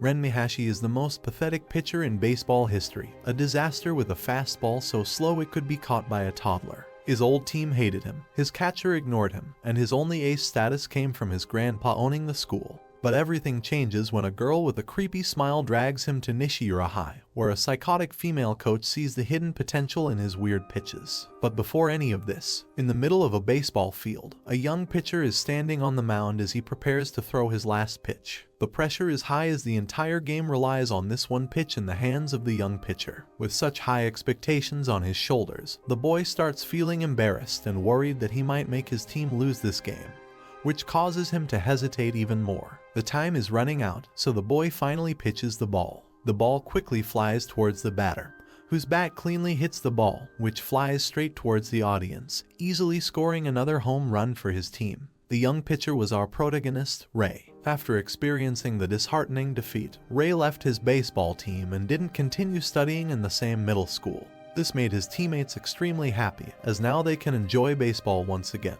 Ren Mahashi is the most pathetic pitcher in baseball history, a disaster with a fastball so slow it could be caught by a toddler. His old team hated him, his catcher ignored him, and his only ace status came from his grandpa owning the school. But everything changes when a girl with a creepy smile drags him to Nishiura High, where a psychotic female coach sees the hidden potential in his weird pitches. But before any of this, in the middle of a baseball field, a young pitcher is standing on the mound as he prepares to throw his last pitch. The pressure is high as the entire game relies on this one pitch in the hands of the young pitcher. With such high expectations on his shoulders, the boy starts feeling embarrassed and worried that he might make his team lose this game, which causes him to hesitate even more. The time is running out, so the boy finally pitches the ball. The ball quickly flies towards the batter, whose bat cleanly hits the ball, which flies straight towards the audience, easily scoring another home run for his team. The young pitcher was our protagonist, Ray. After experiencing the disheartening defeat, Ray left his baseball team and didn't continue studying in the same middle school. This made his teammates extremely happy, as now they can enjoy baseball once again,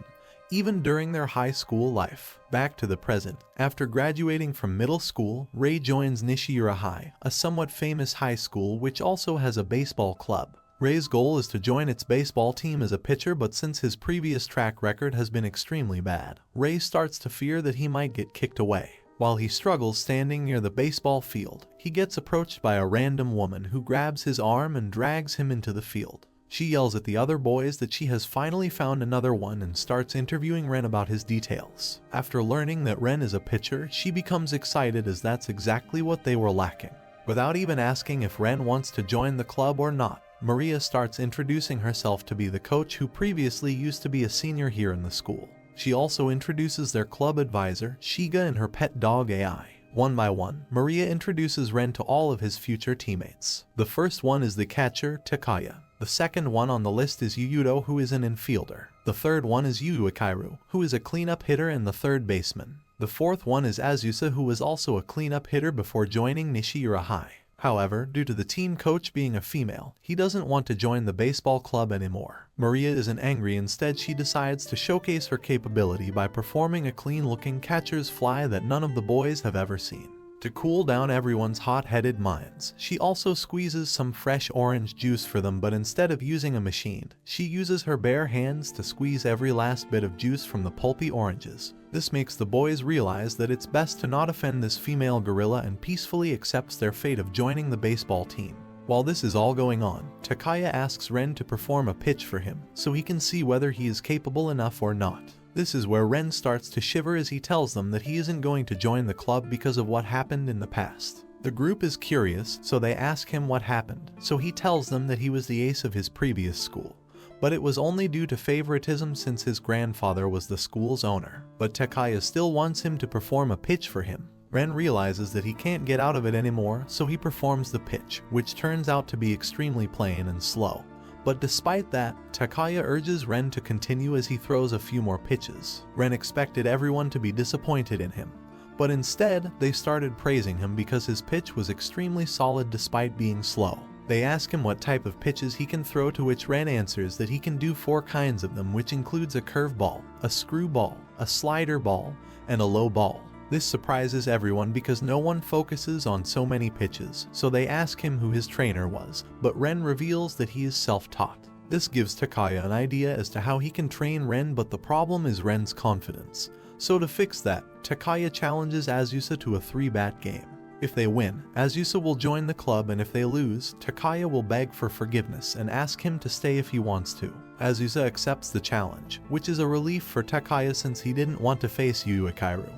even during their high school life. Back to the present. After graduating from middle school, Ray joins Nishiura High, a somewhat famous high school which also has a baseball club. Ray's goal is to join its baseball team as a pitcher, but since his previous track record has been extremely bad, Ray starts to fear that he might get kicked away. While he struggles standing near the baseball field, he gets approached by a random woman who grabs his arm and drags him into the field. She yells at the other boys that she has finally found another one and starts interviewing Ren about his details. After learning that Ren is a pitcher, she becomes excited as that's exactly what they were lacking. Without even asking if Ren wants to join the club or not, Maria starts introducing herself to be the coach who previously used to be a senior here in the school. She also introduces their club advisor, Shiga, and her pet dog AI. One by one, Maria introduces Ren to all of his future teammates. The first one is the catcher, Takaya. The second one on the list is Yuyudo, who is an infielder. The third one is Yuukaru, who is a cleanup hitter and the third baseman. The fourth one is Azusa, who was also a cleanup hitter before joining Nishiura High. However, due to the team coach being a female, he doesn't want to join the baseball club anymore. Maria isn't angry, instead she decides to showcase her capability by performing a clean-looking catcher's fly that none of the boys have ever seen. To cool down everyone's hot-headed minds, she also squeezes some fresh orange juice for them, but instead of using a machine, she uses her bare hands to squeeze every last bit of juice from the pulpy oranges. This makes the boys realize that it's best to not offend this female gorilla and peacefully accepts their fate of joining the baseball team. While this is all going on, Takaya asks Ren to perform a pitch for him, so he can see whether he is capable enough or not. This is where Ren starts to shiver as he tells them that he isn't going to join the club because of what happened in the past. The group is curious, so they ask him what happened, so he tells them that he was the ace of his previous school, but it was only due to favoritism since his grandfather was the school's owner. But Takaya still wants him to perform a pitch for him. Ren realizes that he can't get out of it anymore, so he performs the pitch, which turns out to be extremely plain and slow. But despite that, Takaya urges Ren to continue as he throws a few more pitches. Ren expected everyone to be disappointed in him, but instead they started praising him because his pitch was extremely solid despite being slow. They ask him what type of pitches he can throw, to which Ren answers that he can do 4 kinds of them, which includes a curveball, a screwball, a slider ball, and a low ball. This surprises everyone because no one focuses on so many pitches, so they ask him who his trainer was, but Ren reveals that he is self-taught. This gives Takaya an idea as to how he can train Ren, but the problem is Ren's confidence. So to fix that, Takaya challenges Azusa to a 3-bat game. If they win, Azusa will join the club, and if they lose, Takaya will beg for forgiveness and ask him to stay if he wants to. Azusa accepts the challenge, which is a relief for Takaya since he didn't want to face Yuukaru,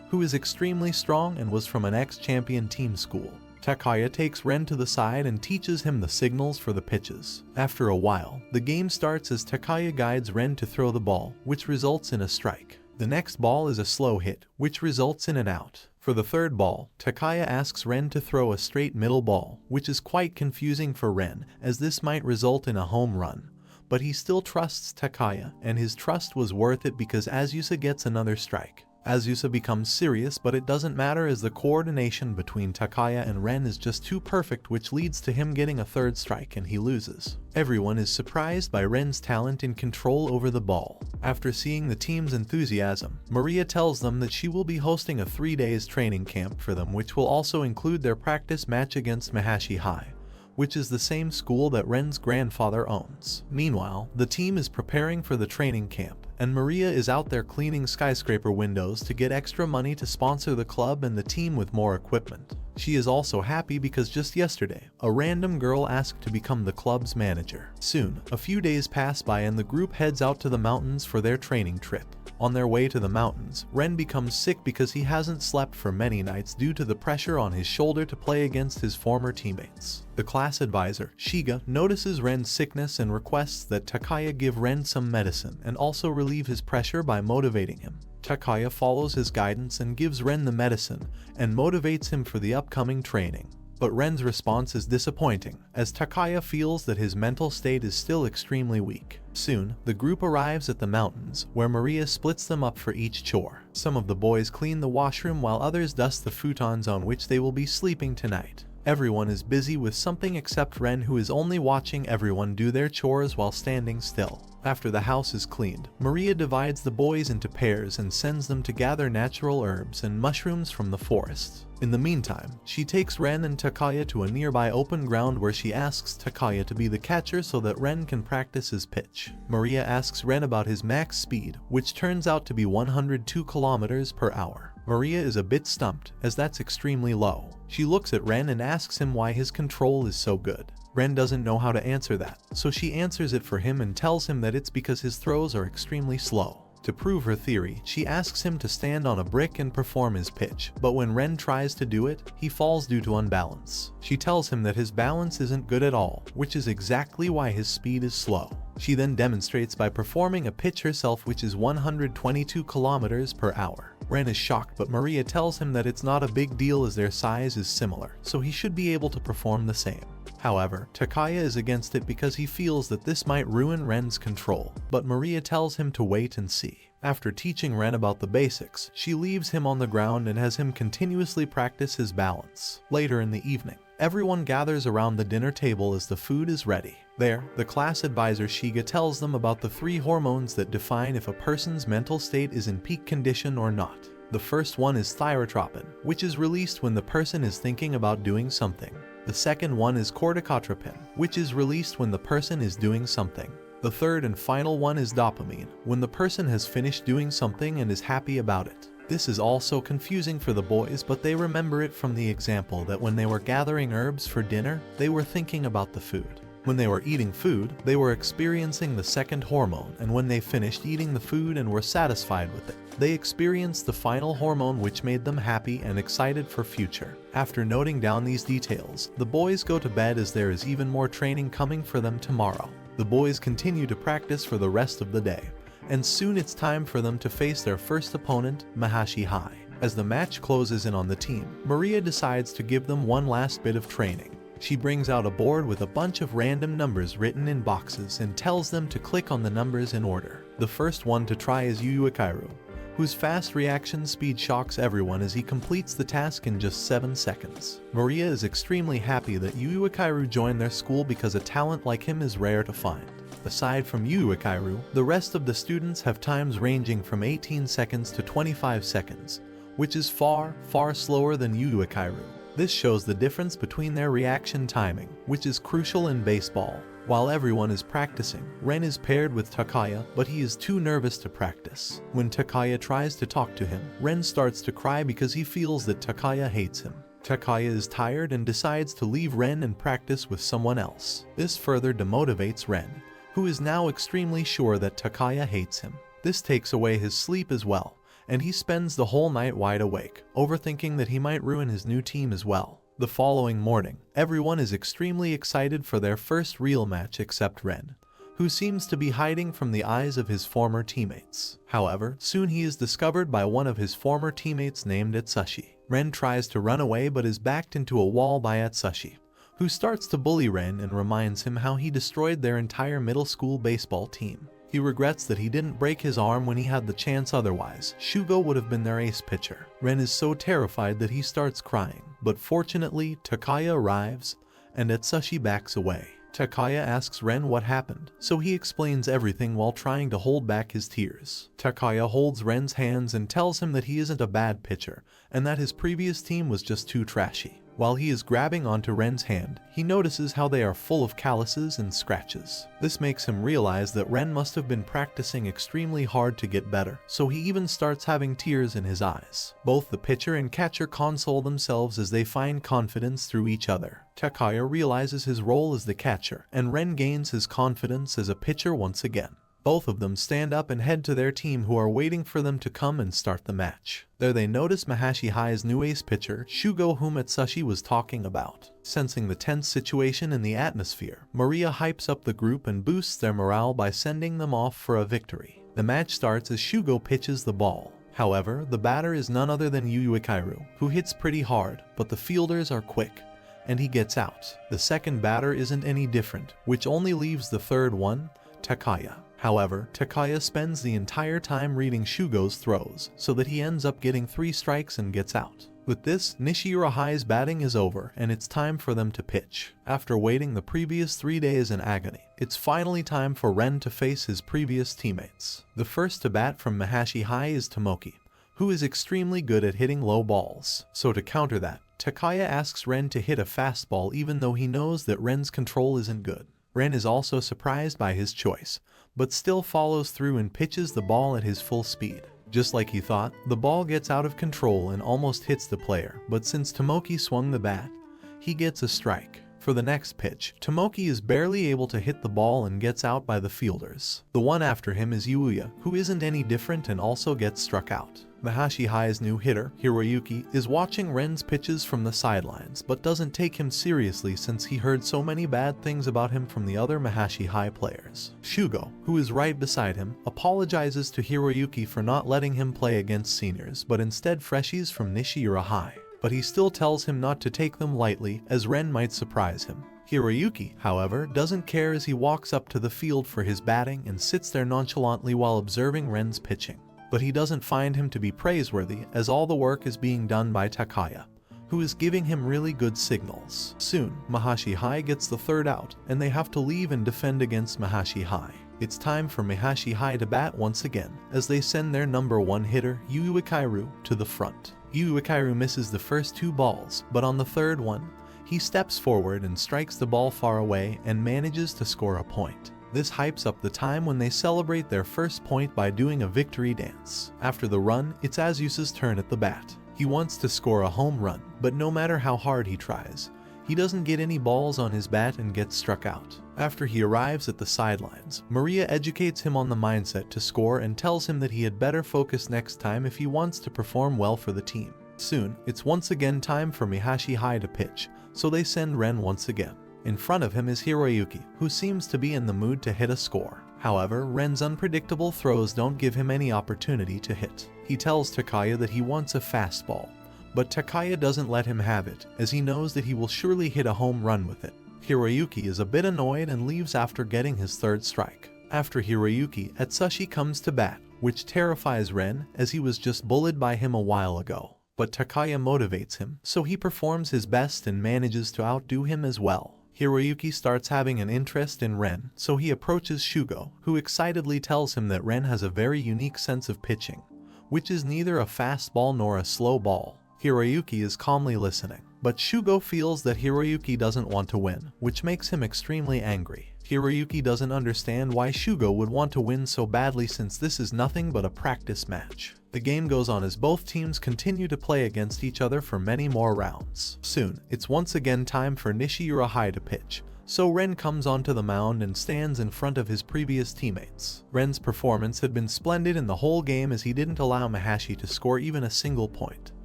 who is extremely strong and was from an ex-champion team school. Takaya takes Ren to the side and teaches him the signals for the pitches. After a while, the game starts as Takaya guides Ren to throw the ball, which results in a strike. The next ball is a slow hit, which results in an out. For the third ball, Takaya asks Ren to throw a straight middle ball, which is quite confusing for Ren, as this might result in a home run. But he still trusts Takaya, and his trust was worth it because Azusa gets another strike. Azusa becomes serious, but it doesn't matter as the coordination between Takaya and Ren is just too perfect, which leads to him getting a third strike and he loses. Everyone is surprised by Ren's talent in control over the ball. After seeing the team's enthusiasm, Maria tells them that she will be hosting a 3-day training camp for them, which will also include their practice match against Mahashi High, which is the same school that Ren's grandfather owns. Meanwhile, the team is preparing for the training camp, and Maria is out there cleaning skyscraper windows to get extra money to sponsor the club and the team with more equipment. She is also happy because just yesterday, a random girl asked to become the club's manager. Soon, a few days pass by and the group heads out to the mountains for their training trip. On their way to the mountains, Ren becomes sick because he hasn't slept for many nights due to the pressure on his shoulder to play against his former teammates. The class advisor, Shiga, notices Ren's sickness and requests that Takaya give Ren some medicine and also relieve his pressure by motivating him. Takaya follows his guidance and gives Ren the medicine and motivates him for the upcoming training. But Ren's response is disappointing, as Takaya feels that his mental state is still extremely weak. Soon, the group arrives at the mountains, where Maria splits them up for each chore. Some of the boys clean the washroom while others dust the futons on which they will be sleeping tonight. Everyone is busy with something except Ren, who is only watching everyone do their chores while standing still. After the house is cleaned, Maria divides the boys into pairs and sends them to gather natural herbs and mushrooms from the forest. In the meantime, she takes Ren and Takaya to a nearby open ground where she asks Takaya to be the catcher so that Ren can practice his pitch. Maria asks Ren about his max speed, which turns out to be 102 kilometers per hour. Maria is a bit stumped, as that's extremely low. She looks at Ren and asks him why his control is so good. Ren doesn't know how to answer that, so she answers it for him and tells him that it's because his throws are extremely slow. To prove her theory, she asks him to stand on a brick and perform his pitch, but when Ren tries to do it, he falls due to unbalance. She tells him that his balance isn't good at all, which is exactly why his speed is slow. She then demonstrates by performing a pitch herself, which is 122 kilometers per hour. Ren is shocked, but Maria tells him that it's not a big deal as their size is similar, so he should be able to perform the same. However, Takaya is against it because he feels that this might ruin Ren's control, but Maria tells him to wait and see. After teaching Ren about the basics, she leaves him on the ground and has him continuously practice his balance. Later in the evening, everyone gathers around the dinner table as the food is ready. There, the class advisor Shiga tells them about the 3 hormones that define if a person's mental state is in peak condition or not. The first one is thyrotropin, which is released when the person is thinking about doing something. The second one is corticotropin, which is released when the person is doing something. The third and final one is dopamine, when the person has finished doing something and is happy about it. This is also confusing for the boys, but they remember it from the example that when they were gathering herbs for dinner, they were thinking about the food. When they were eating food, they were experiencing the second hormone, and when they finished eating the food and were satisfied with it, they experienced the final hormone, which made them happy and excited for future. After noting down these details, the boys go to bed as there is even more training coming for them tomorrow. The boys continue to practice for the rest of the day, and soon it's time for them to face their first opponent, Mahashi High. As the match closes in on the team, Maria decides to give them one last bit of training. She brings out a board with a bunch of random numbers written in boxes and tells them to click on the numbers in order. The first one to try is Yuuikiru, whose fast reaction speed shocks everyone as he completes the task in just 7 seconds. Maria is extremely happy that Yuuikiru joined their school because a talent like him is rare to find. Aside from Yuuikiru, the rest of the students have times ranging from 18 seconds to 25 seconds, which is far, far slower than Yuuikiru. This shows the difference between their reaction timing, which is crucial in baseball. While everyone is practicing, Ren is paired with Takaya, but he is too nervous to practice. When Takaya tries to talk to him, Ren starts to cry because he feels that Takaya hates him. Takaya is tired and decides to leave Ren and practice with someone else. This further demotivates Ren, who is now extremely sure that Takaya hates him. This takes away his sleep as well, and he spends the whole night wide awake, overthinking that he might ruin his new team as well. The following morning, everyone is extremely excited for their first real match except Ren, who seems to be hiding from the eyes of his former teammates. However, soon he is discovered by one of his former teammates named Atsushi. Ren tries to run away but is backed into a wall by Atsushi, who starts to bully Ren and reminds him how he destroyed their entire middle school baseball team. He regrets that he didn't break his arm when he had the chance, otherwise Shugo would have been their ace pitcher. Ren is so terrified that he starts crying, but fortunately Takaya arrives and Atsushi backs away. Takaya asks Ren what happened, so he explains everything while trying to hold back his tears. Takaya holds Ren's hands and tells him that he isn't a bad pitcher and that his previous team was just too trashy. While he is grabbing onto Ren's hand, he notices how they are full of calluses and scratches. This makes him realize that Ren must have been practicing extremely hard to get better, so he even starts having tears in his eyes. Both the pitcher and catcher console themselves as they find confidence through each other. Takaya realizes his role as the catcher, and Ren gains his confidence as a pitcher once again. Both of them stand up and head to their team, who are waiting for them to come and start the match. There they notice Mahashi High's new ace pitcher, Shugo, whom Atsushi was talking about. Sensing the tense situation in the atmosphere, Maria hypes up the group and boosts their morale by sending them off for a victory. The match starts as Shugo pitches the ball. However, the batter is none other than Yu Uekairu, who hits pretty hard, but the fielders are quick, and he gets out. The second batter isn't any different, which only leaves the third one, Takaya. However, Takaya spends the entire time reading Shugo's throws, so that he ends up getting 3 strikes and gets out. With this, Nishirahai's batting is over and it's time for them to pitch. After waiting the previous 3 days in agony, it's finally time for Ren to face his previous teammates. The first to bat from Mahashi High is Tomoki, who is extremely good at hitting low balls. So to counter that, Takaya asks Ren to hit a fastball even though he knows that Ren's control isn't good. Ren is also surprised by his choice, but still follows through and pitches the ball at his full speed. Just like he thought, the ball gets out of control and almost hits the player, but since Tomoki swung the bat, he gets a strike. For the next pitch, Tomoki is barely able to hit the ball and gets out by the fielders. The one after him is Yuuya, who isn't any different and also gets struck out. Mahashi High's new hitter, Hiroyuki, is watching Ren's pitches from the sidelines but doesn't take him seriously since he heard so many bad things about him from the other Mahashi High players. Shugo, who is right beside him, apologizes to Hiroyuki for not letting him play against seniors but instead freshies from Nishira High. But he still tells him not to take them lightly as Ren might surprise him. Hiroyuki, however, doesn't care as he walks up to the field for his batting and sits there nonchalantly while observing Ren's pitching. But he doesn't find him to be praiseworthy as all the work is being done by Takaya, who is giving him really good signals. Soon, Mahashi High gets the third out and they have to leave and defend against Mahashi High. It's time for Mahashi High to bat once again as they send their number 1 hitter, Yu Uekairu, to the front. Yu Uekairu misses the first 2 balls, but on the third one, he steps forward and strikes the ball far away and manages to score a point. This hypes up the time when they celebrate their first point by doing a victory dance. After the run, it's Azusa's turn at the bat. He wants to score a home run, but no matter how hard he tries, he doesn't get any balls on his bat and gets struck out. After he arrives at the sidelines, Maria educates him on the mindset to score and tells him that he had better focus next time if he wants to perform well for the team. Soon, it's once again time for Mahashi High to pitch, so they send Ren once again. In front of him is Hiroyuki, who seems to be in the mood to hit a score. However, Ren's unpredictable throws don't give him any opportunity to hit. He tells Takaya that he wants a fastball, but Takaya doesn't let him have it, as he knows that he will surely hit a home run with it. Hiroyuki is a bit annoyed and leaves after getting his third strike. After Hiroyuki, Atsushi comes to bat, which terrifies Ren as he was just bullied by him a while ago. But Takaya motivates him, so he performs his best and manages to outdo him as well. Hiroyuki starts having an interest in Ren, so he approaches Shugo, who excitedly tells him that Ren has a very unique sense of pitching, which is neither a fastball nor a slow ball. Hiroyuki is calmly listening, but Shugo feels that Hiroyuki doesn't want to win, which makes him extremely angry. Hiroyuki doesn't understand why Shugo would want to win so badly since this is nothing but a practice match. The game goes on as both teams continue to play against each other for many more rounds. Soon, it's once again time for Nishira High to pitch, so Ren comes onto the mound and stands in front of his previous teammates. Ren's performance had been splendid in the whole game as he didn't allow Mahashi to score even a single point.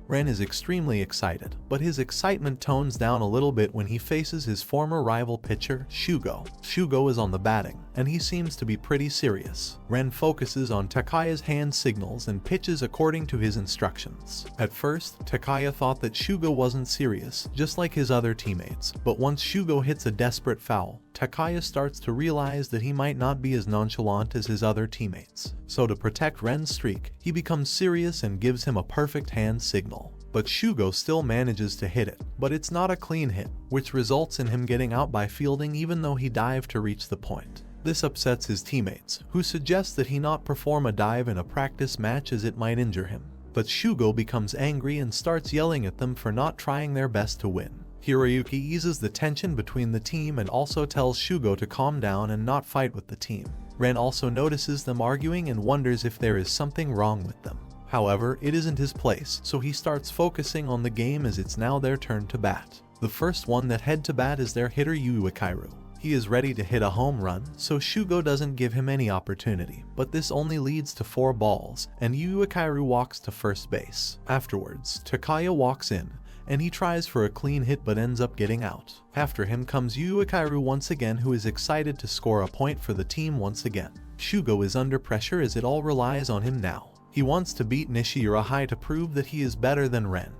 Ren is extremely excited, but his excitement tones down a little bit when he faces his former rival pitcher, Shugo. Shugo is on the batting, and he seems to be pretty serious. Ren focuses on Takaya's hand signals and pitches according to his instructions. At first, Takaya thought that Shugo wasn't serious, just like his other teammates, but once Shugo hits a desperate foul, Takaya starts to realize that he might not be as nonchalant as his other teammates. So to protect Ren's streak, he becomes serious and gives him a perfect hand signal. But Shugo still manages to hit it, but it's not a clean hit, which results in him getting out by fielding even though he dived to reach the point. This upsets his teammates, who suggest that he not perform a dive in a practice match as it might injure him. But Shugo becomes angry and starts yelling at them for not trying their best to win. Hiroyuki eases the tension between the team and also tells Shugo to calm down and not fight with the team. Ren also notices them arguing and wonders if there is something wrong with them. However, it isn't his place, so he starts focusing on the game as it's now their turn to bat. The first one that head to bat is their hitter Yuikairu. He is ready to hit a home run, so Shugo doesn't give him any opportunity, but this only leads to 4 balls, and Yuikairu walks to first base. Afterwards, Takaya walks in, and he tries for a clean hit but ends up getting out. After him comes Yuikairu once again, who is excited to score a point for the team once again. Shugo is under pressure as it all relies on him now. He wants to beat Nishirahai to prove that he is better than Ren,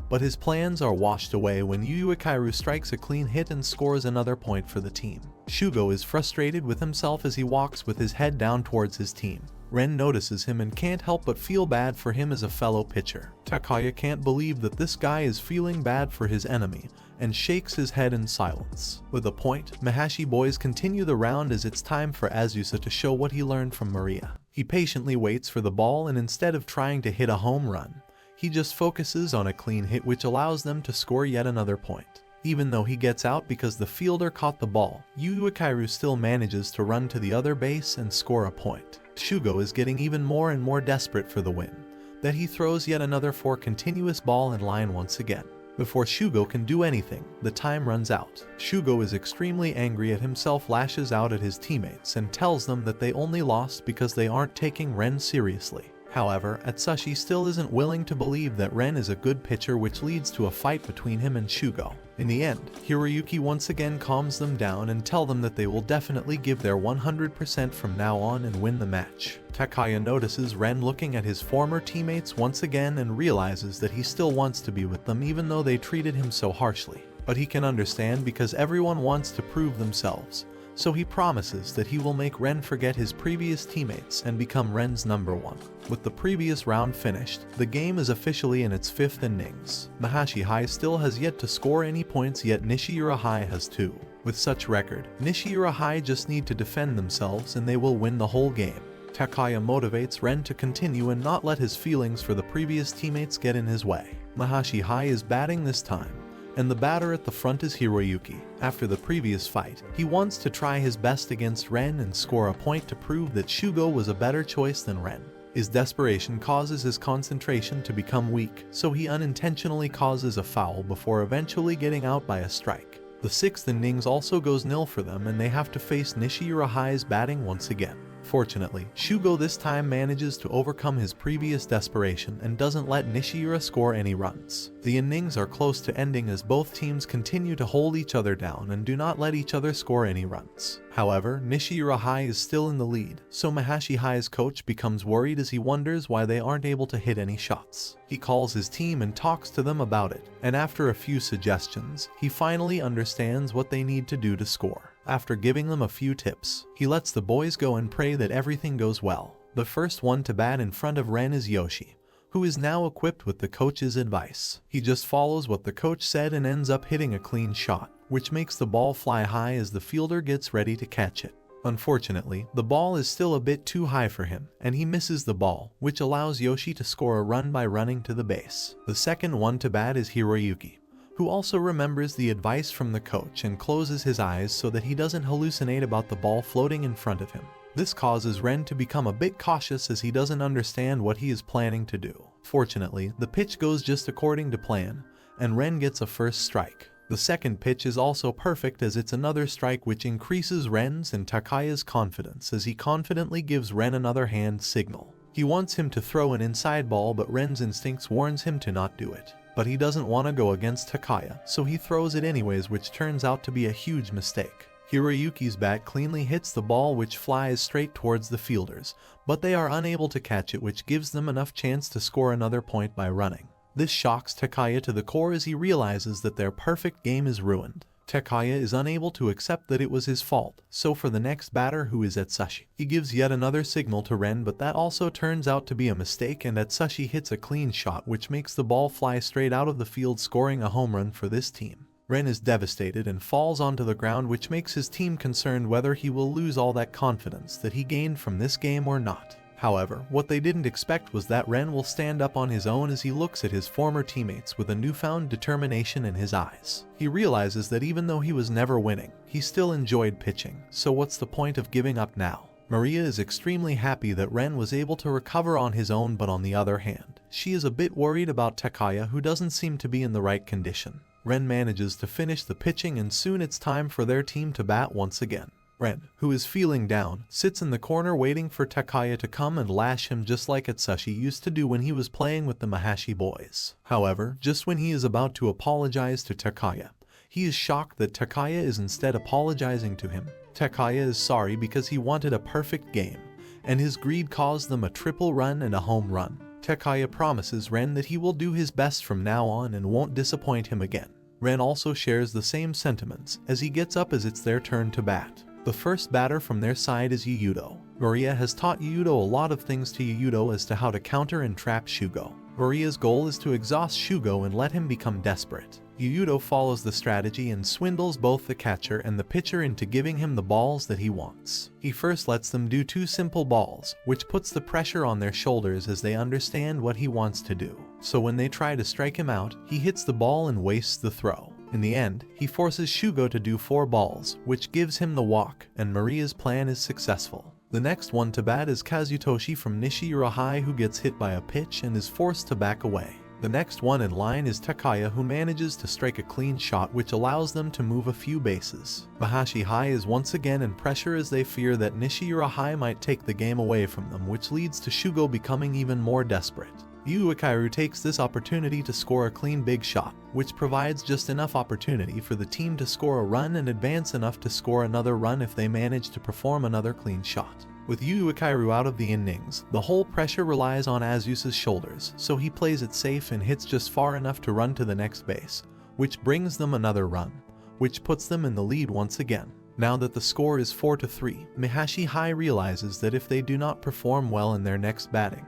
but his plans are washed away when Yuikairu strikes a clean hit and scores another point for the team. Shugo is frustrated with himself as he walks with his head down towards his team. Ren notices him and can't help but feel bad for him as a fellow pitcher. Takaya can't believe that this guy is feeling bad for his enemy, and shakes his head in silence. With a point, Mahashi boys continue the round as it's time for Azusa to show what he learned from Maria. He patiently waits for the ball, and instead of trying to hit a home run, he just focuses on a clean hit, which allows them to score yet another point. Even though he gets out because the fielder caught the ball, Yuikairu still manages to run to the other base and score a point. Shugo is getting even more and more desperate for the win, that he throws yet another 4 continuous ball in line once again. Before Shugo can do anything, the time runs out. Shugo is extremely angry at himself, lashes out at his teammates, and tells them that they only lost because they aren't taking Ren seriously. However, Atsushi still isn't willing to believe that Ren is a good pitcher, which leads to a fight between him and Shugo. In the end, Hiroyuki once again calms them down and tell them that they will definitely give their 100% from now on and win the match. Takaya notices Ren looking at his former teammates once again and realizes that he still wants to be with them even though they treated him so harshly. But he can understand because everyone wants to prove themselves, so he promises that he will make Ren forget his previous teammates and become Ren's #1. With the previous round finished, the game is officially in its 5th innings. Mahashi High still has yet to score any points, yet Nishihira High has 2. With such record, Nishihira High just need to defend themselves and they will win the whole game. Takaya motivates Ren to continue and not let his feelings for the previous teammates get in his way. Mahashi High is batting this time, and the batter at the front is Hiroyuki. After the previous fight, he wants to try his best against Ren and score a point to prove that Shugo was a better choice than Ren. His desperation causes his concentration to become weak, so he unintentionally causes a foul before eventually getting out by a strike. The 6th innings also goes nil for them, and they have to face Nishihira High's batting once again. Fortunately, Shugo this time manages to overcome his previous desperation and doesn't let Nishihira score any runs. The innings are close to ending as both teams continue to hold each other down and do not let each other score any runs. However, Nishihira High is still in the lead, so Mahashi High's coach becomes worried as he wonders why they aren't able to hit any shots. He calls his team and talks to them about it, and after a few suggestions, he finally understands what they need to do to score. After giving them a few tips, he lets the boys go and pray that everything goes well. The first one to bat in front of Ren is Yoshi, who is now equipped with the coach's advice. He just follows what the coach said and ends up hitting a clean shot, which makes the ball fly high as the fielder gets ready to catch it. Unfortunately, the ball is still a bit too high for him, and he misses the ball, which allows Yoshi to score a run by running to the base. The second one to bat is Hiroyuki, who also remembers the advice from the coach and closes his eyes so that he doesn't hallucinate about the ball floating in front of him. This causes Ren to become a bit cautious as he doesn't understand what he is planning to do. Fortunately, the pitch goes just according to plan, and Ren gets a first strike. The second pitch is also perfect as it's another strike, which increases Ren's and Takaya's confidence as he confidently gives Ren another hand signal. He wants him to throw an inside ball, but Ren's instincts warns him to not do it. But he doesn't want to go against Takaya, so he throws it anyways, which turns out to be a huge mistake. Hiroyuki's bat cleanly hits the ball, which flies straight towards the fielders, but they are unable to catch it, which gives them enough chance to score another point by running. This shocks Takaya to the core as he realizes that their perfect game is ruined. Takaya is unable to accept that it was his fault, so for the next batter, who is Atsushi, he gives yet another signal to Ren, but that also turns out to be a mistake and Atsushi hits a clean shot which makes the ball fly straight out of the field, scoring a home run for this team. Ren is devastated and falls onto the ground, which makes his team concerned whether he will lose all that confidence that he gained from this game or not. However, what they didn't expect was that Ren will stand up on his own as he looks at his former teammates with a newfound determination in his eyes. He realizes that even though he was never winning, he still enjoyed pitching, so what's the point of giving up now? Maria is extremely happy that Ren was able to recover on his own, but on the other hand, she is a bit worried about Takaya, who doesn't seem to be in the right condition. Ren manages to finish the pitching and soon it's time for their team to bat once again. Ren, who is feeling down, sits in the corner waiting for Takaya to come and lash him just like Atsushi used to do when he was playing with the Mahashi boys. However, just when he is about to apologize to Takaya, he is shocked that Takaya is instead apologizing to him. Takaya is sorry because he wanted a perfect game, and his greed caused them a triple run and a home run. Takaya promises Ren that he will do his best from now on and won't disappoint him again. Ren also shares the same sentiments as he gets up as it's their turn to bat. The first batter from their side is Yuyudo. Maria has taught Yuyudo a lot of things to Yuyudo as to how to counter and trap Shugo. Maria's goal is to exhaust Shugo and let him become desperate. Yuyudo follows the strategy and swindles both the catcher and the pitcher into giving him the balls that he wants. He first lets them do 2 simple balls, which puts the pressure on their shoulders as they understand what he wants to do. So when they try to strike him out, he hits the ball and wastes the throw. In the end, he forces Shugo to do 4 balls, which gives him the walk, and Maria's plan is successful. The next one to bat is Kazutoshi from Nishiura High, who gets hit by a pitch and is forced to back away. The next one in line is Takaya, who manages to strike a clean shot which allows them to move a few bases. Mahashi High is once again in pressure as they fear that Nishiura High might take the game away from them, which leads to Shugo becoming even more desperate. Yu Uekairu takes this opportunity to score a clean big shot, which provides just enough opportunity for the team to score a run and advance enough to score another run if they manage to perform another clean shot. With Yu Uekairu out of the innings, the whole pressure relies on Azusa's shoulders, so he plays it safe and hits just far enough to run to the next base, which brings them another run, which puts them in the lead once again. Now that the score is 4-3, Mahashi High realizes that if they do not perform well in their next batting,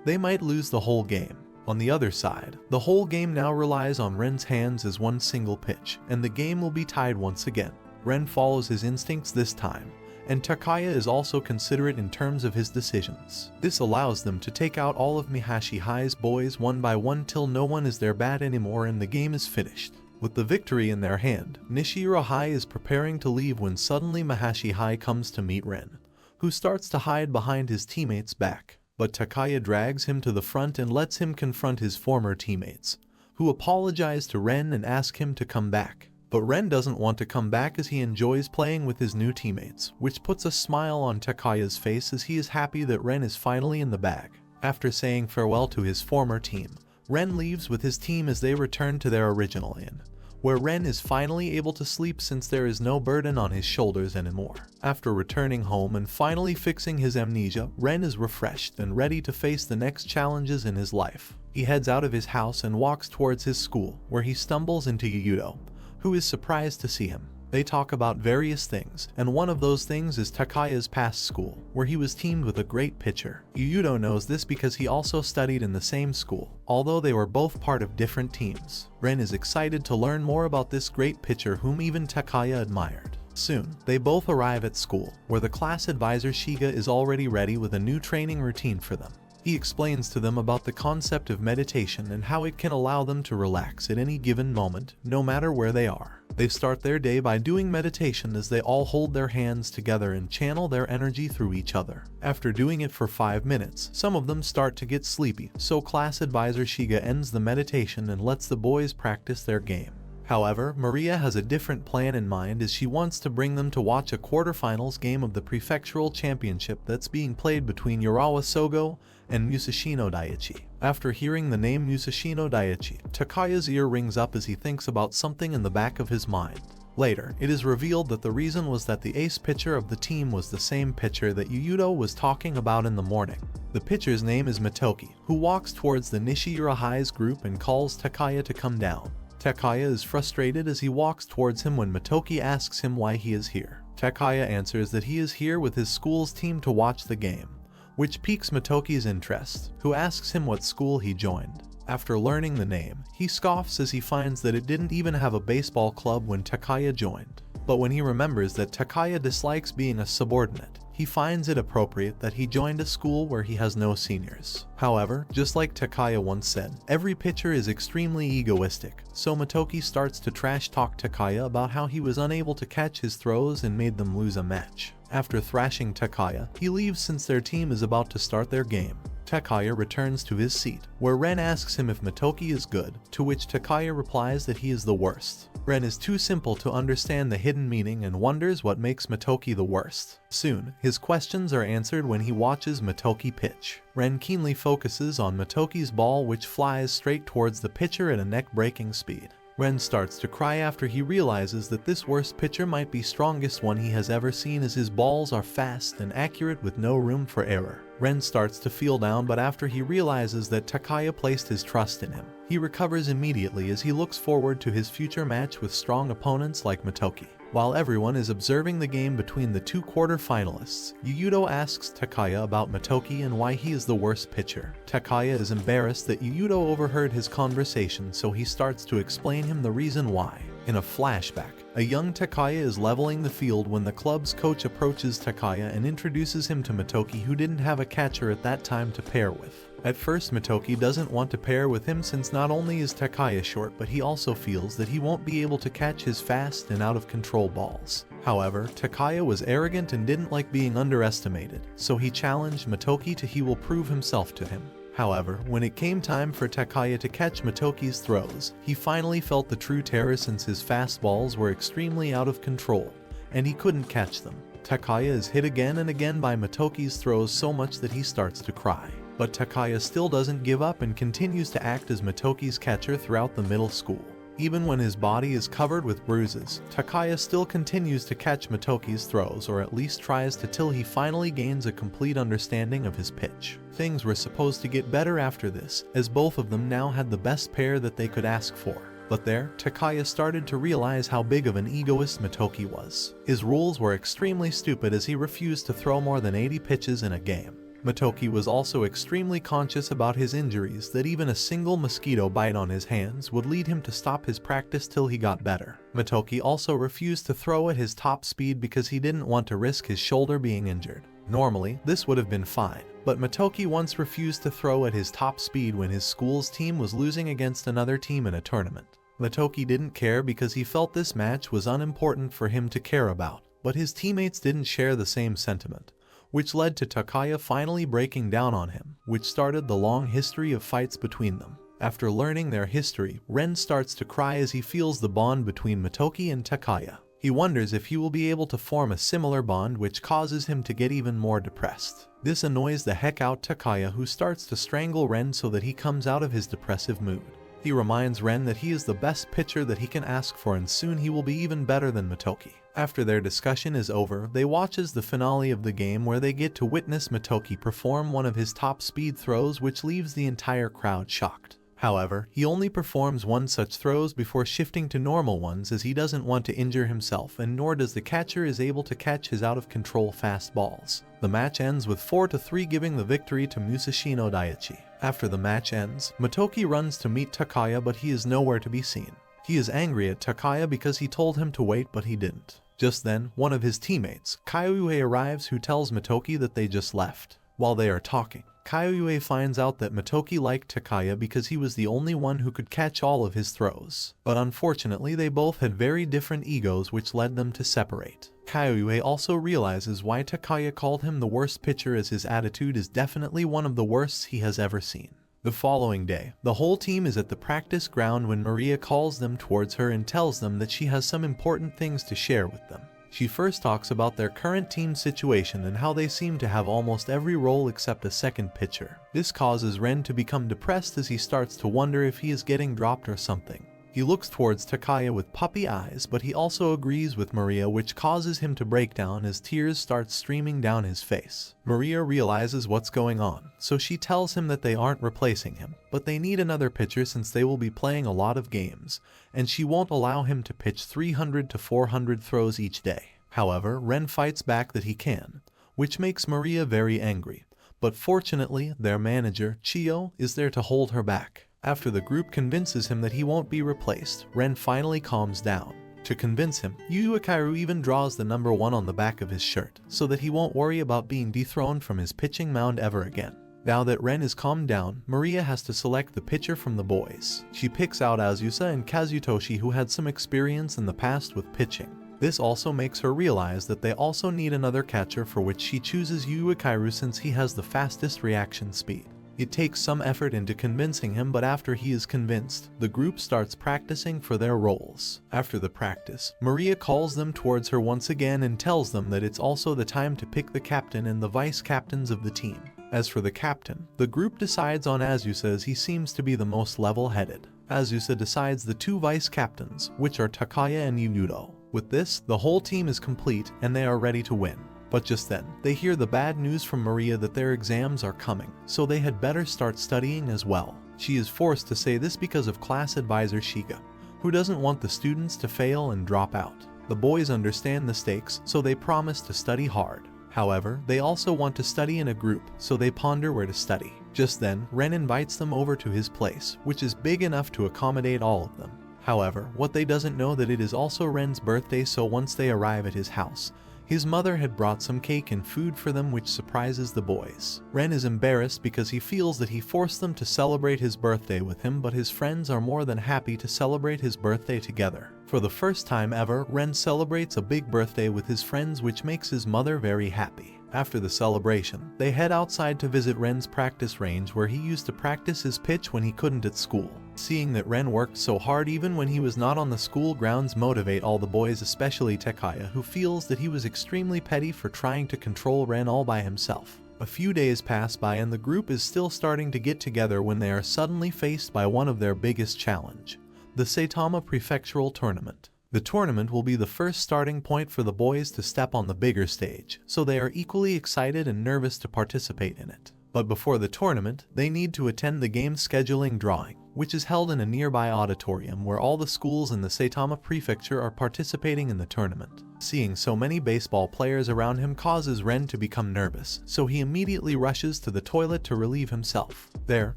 they might lose the whole game. On the other side, the whole game now relies on Ren's hands as one single pitch, and the game will be tied once again. Ren follows his instincts this time, and Takaya is also considerate in terms of his decisions. This allows them to take out all of Mahashi High's boys one by one till no one is their bat anymore and the game is finished. With the victory in their hand, Nishiura High is preparing to leave when suddenly Mahashi High comes to meet Ren, who starts to hide behind his teammates' back. But Takaya drags him to the front and lets him confront his former teammates, who apologize to Ren and ask him to come back. But Ren doesn't want to come back as he enjoys playing with his new teammates, which puts a smile on Takaya's face as he is happy that Ren is finally in the bag. After saying farewell to his former team, Ren leaves with his team as they return to their original inn, where Ren is finally able to sleep since there is no burden on his shoulders anymore. After returning home and finally fixing his amnesia, Ren is refreshed and ready to face the next challenges in his life. He heads out of his house and walks towards his school, where he stumbles into Yuyudo, who is surprised to see him. They talk about various things, and one of those things is Takaya's past school, where he was teamed with a great pitcher. Yuyudo knows this because he also studied in the same school, although they were both part of different teams. Ren is excited to learn more about this great pitcher whom even Takaya admired. Soon, they both arrive at school, where the class advisor Shiga is already ready with a new training routine for them. He explains to them about the concept of meditation and how it can allow them to relax at any given moment, no matter where they are. They start their day by doing meditation as they all hold their hands together and channel their energy through each other. After doing it for 5 minutes, some of them start to get sleepy, so class advisor Shiga ends the meditation and lets the boys practice their game. However, Maria has a different plan in mind as she wants to bring them to watch a quarterfinals game of the prefectural championship that's being played between Urawa Sogo and Musashino Daiichi. After hearing the name Musashino Daiichi, Takaya's ear rings up as he thinks about something in the back of his mind. Later, it is revealed that the reason was that the ace pitcher of the team was the same pitcher that Yuyudo was talking about in the morning. The pitcher's name is Matoki, who walks towards the Nishiura High's group and calls Takaya to come down. Takaya is frustrated as he walks towards him when Motoki asks him why he is here. Takaya answers that he is here with his school's team to watch the game, which piques Motoki's interest, who asks him what school he joined. After learning the name, he scoffs as he finds that it didn't even have a baseball club when Takaya joined. But when he remembers that Takaya dislikes being a subordinate, he finds it appropriate that he joined a school where he has no seniors. However, just like Takaya once said, every pitcher is extremely egoistic, so Motoki starts to trash talk Takaya about how he was unable to catch his throws and made them lose a match. After thrashing Takaya, he leaves since their team is about to start their game. Takaya returns to his seat, where Ren asks him if Motoki is good, to which Takaya replies that he is the worst. Ren is too simple to understand the hidden meaning and wonders what makes Motoki the worst. Soon, his questions are answered when he watches Motoki pitch. Ren keenly focuses on Motoki's ball, which flies straight towards the pitcher at a neck-breaking speed. Ren starts to cry after he realizes that this worst pitcher might be strongest one he has ever seen, as his balls are fast and accurate with no room for error. Ren starts to feel down, but after he realizes that Takaya placed his trust in him, he recovers immediately as he looks forward to his future match with strong opponents like Motoki. While everyone is observing the game between the two quarter-finalists, Yuyuto asks Takaya about Motoki and why he is the worst pitcher. Takaya is embarrassed that Yuyuto overheard his conversation, so he starts to explain him the reason why. In a flashback, a young Takaya is leveling the field when the club's coach approaches Takaya and introduces him to Motoki, who didn't have a catcher at that time to pair with. At first, Motoki doesn't want to pair with him since not only is Takaya short, but he also feels that he won't be able to catch his fast and out-of-control balls. However, Takaya was arrogant and didn't like being underestimated, so he challenged Motoki to he will prove himself to him. However, when it came time for Takaya to catch Motoki's throws, he finally felt the true terror since his fastballs were extremely out of control, and he couldn't catch them. Takaya is hit again and again by Motoki's throws so much that he starts to cry. But Takaya still doesn't give up and continues to act as Motoki's catcher throughout the middle school. Even when his body is covered with bruises, Takaya still continues to catch Motoki's throws, or at least tries to, till he finally gains a complete understanding of his pitch. Things were supposed to get better after this, as both of them now had the best pair that they could ask for. But there, Takaya started to realize how big of an egoist Motoki was. His rules were extremely stupid as he refused to throw more than 80 pitches in a game. Motoki was also extremely conscious about his injuries, that even a single mosquito bite on his hands would lead him to stop his practice till he got better. Motoki also refused to throw at his top speed because he didn't want to risk his shoulder being injured. Normally, this would have been fine, but Motoki once refused to throw at his top speed when his school's team was losing against another team in a tournament. Motoki didn't care because he felt this match was unimportant for him to care about, but his teammates didn't share the same sentiment, which led to Takaya finally breaking down on him, which started the long history of fights between them. After learning their history, Ren starts to cry as he feels the bond between Motoki and Takaya. He wonders if he will be able to form a similar bond, which causes him to get even more depressed. This annoys the heck out Takaya, who starts to strangle Ren so that he comes out of his depressive mood. He reminds Ren that he is the best pitcher that he can ask for, and soon he will be even better than Motoki. After their discussion is over, they watches the finale of the game, where they get to witness Motoki perform one of his top speed throws, which leaves the entire crowd shocked. However, he only performs one such throws before shifting to normal ones, as he doesn't want to injure himself, and nor does the catcher is able to catch his out-of-control fastballs. The match ends with 4-3, giving the victory to Musashi no Daiichi. After the match ends, Motoki runs to meet Takaya, but he is nowhere to be seen. He is angry at Takaya because he told him to wait, but he didn't. Just then, one of his teammates, Kaiue, arrives, who tells Motoki that they just left. While they are talking, Kaiue finds out that Motoki liked Takaya because he was the only one who could catch all of his throws. But unfortunately, they both had very different egos, which led them to separate. Kaiue also realizes why Takaya called him the worst pitcher, as his attitude is definitely one of the worst he has ever seen. The following day, the whole team is at the practice ground when Maria calls them towards her and tells them that she has some important things to share with them. She first talks about their current team situation and how they seem to have almost every role except a second pitcher. This causes Ren to become depressed as he starts to wonder if he is getting dropped or something. He looks towards Takaya with puppy eyes, but he also agrees with Maria, which causes him to break down as tears start streaming down his face. Maria realizes what's going on, so she tells him that they aren't replacing him, but they need another pitcher since they will be playing a lot of games, and she won't allow him to pitch 300 to 400 throws each day. However, Ren fights back that he can, which makes Maria very angry, but fortunately their manager, Chiyo, is there to hold her back. After the group convinces him that he won't be replaced, Ren finally calms down. To convince him, Yu Uekairu even draws the number 1 on the back of his shirt, so that he won't worry about being dethroned from his pitching mound ever again. Now that Ren is calmed down, Maria has to select the pitcher from the boys. She picks out Azusa and Kazutoshi, who had some experience in the past with pitching. This also makes her realize that they also need another catcher, for which she chooses Yu Uekairu since he has the fastest reaction speed. It takes some effort into convincing him, but after he is convinced, the group starts practicing for their roles. After the practice, Maria calls them towards her once again and tells them that it's also the time to pick the captain and the vice captains of the team. As for the captain, the group decides on Azusa as he seems to be the most level-headed. Azusa decides the 2 vice captains, which are Takaya and Yunudo. With this, the whole team is complete and they are ready to win. But just then, they hear the bad news from Maria that their exams are coming, so they had better start studying as well. She is forced to say this because of class advisor Shiga, who doesn't want the students to fail and drop out. The boys understand the stakes, so they promise to study hard. However, they also want to study in a group, so they ponder where to study. Just then, Ren invites them over to his place, which is big enough to accommodate all of them. However, what they doesn't know that it is also Ren's birthday, so once they arrive at his house, his mother had brought some cake and food for them, which surprises the boys. Ren is embarrassed because he feels that he forced them to celebrate his birthday with him, but his friends are more than happy to celebrate his birthday together. For the first time ever, Ren celebrates a big birthday with his friends, which makes his mother very happy. After the celebration, they head outside to visit Ren's practice range, where he used to practice his pitch when he couldn't at school. Seeing that Ren worked so hard even when he was not on the school grounds motivate all the boys, especially Takaya, who feels that he was extremely petty for trying to control Ren all by himself. A few days pass by and the group is still starting to get together when they are suddenly faced by one of their biggest challenge, the Saitama Prefectural Tournament. The tournament will be the first starting point for the boys to step on the bigger stage, so they are equally excited and nervous to participate in it. But before the tournament, they need to attend the game scheduling drawing, which is held in a nearby auditorium where all the schools in the Saitama Prefecture are participating in the tournament. Seeing so many baseball players around him causes Ren to become nervous, so he immediately rushes to the toilet to relieve himself. There,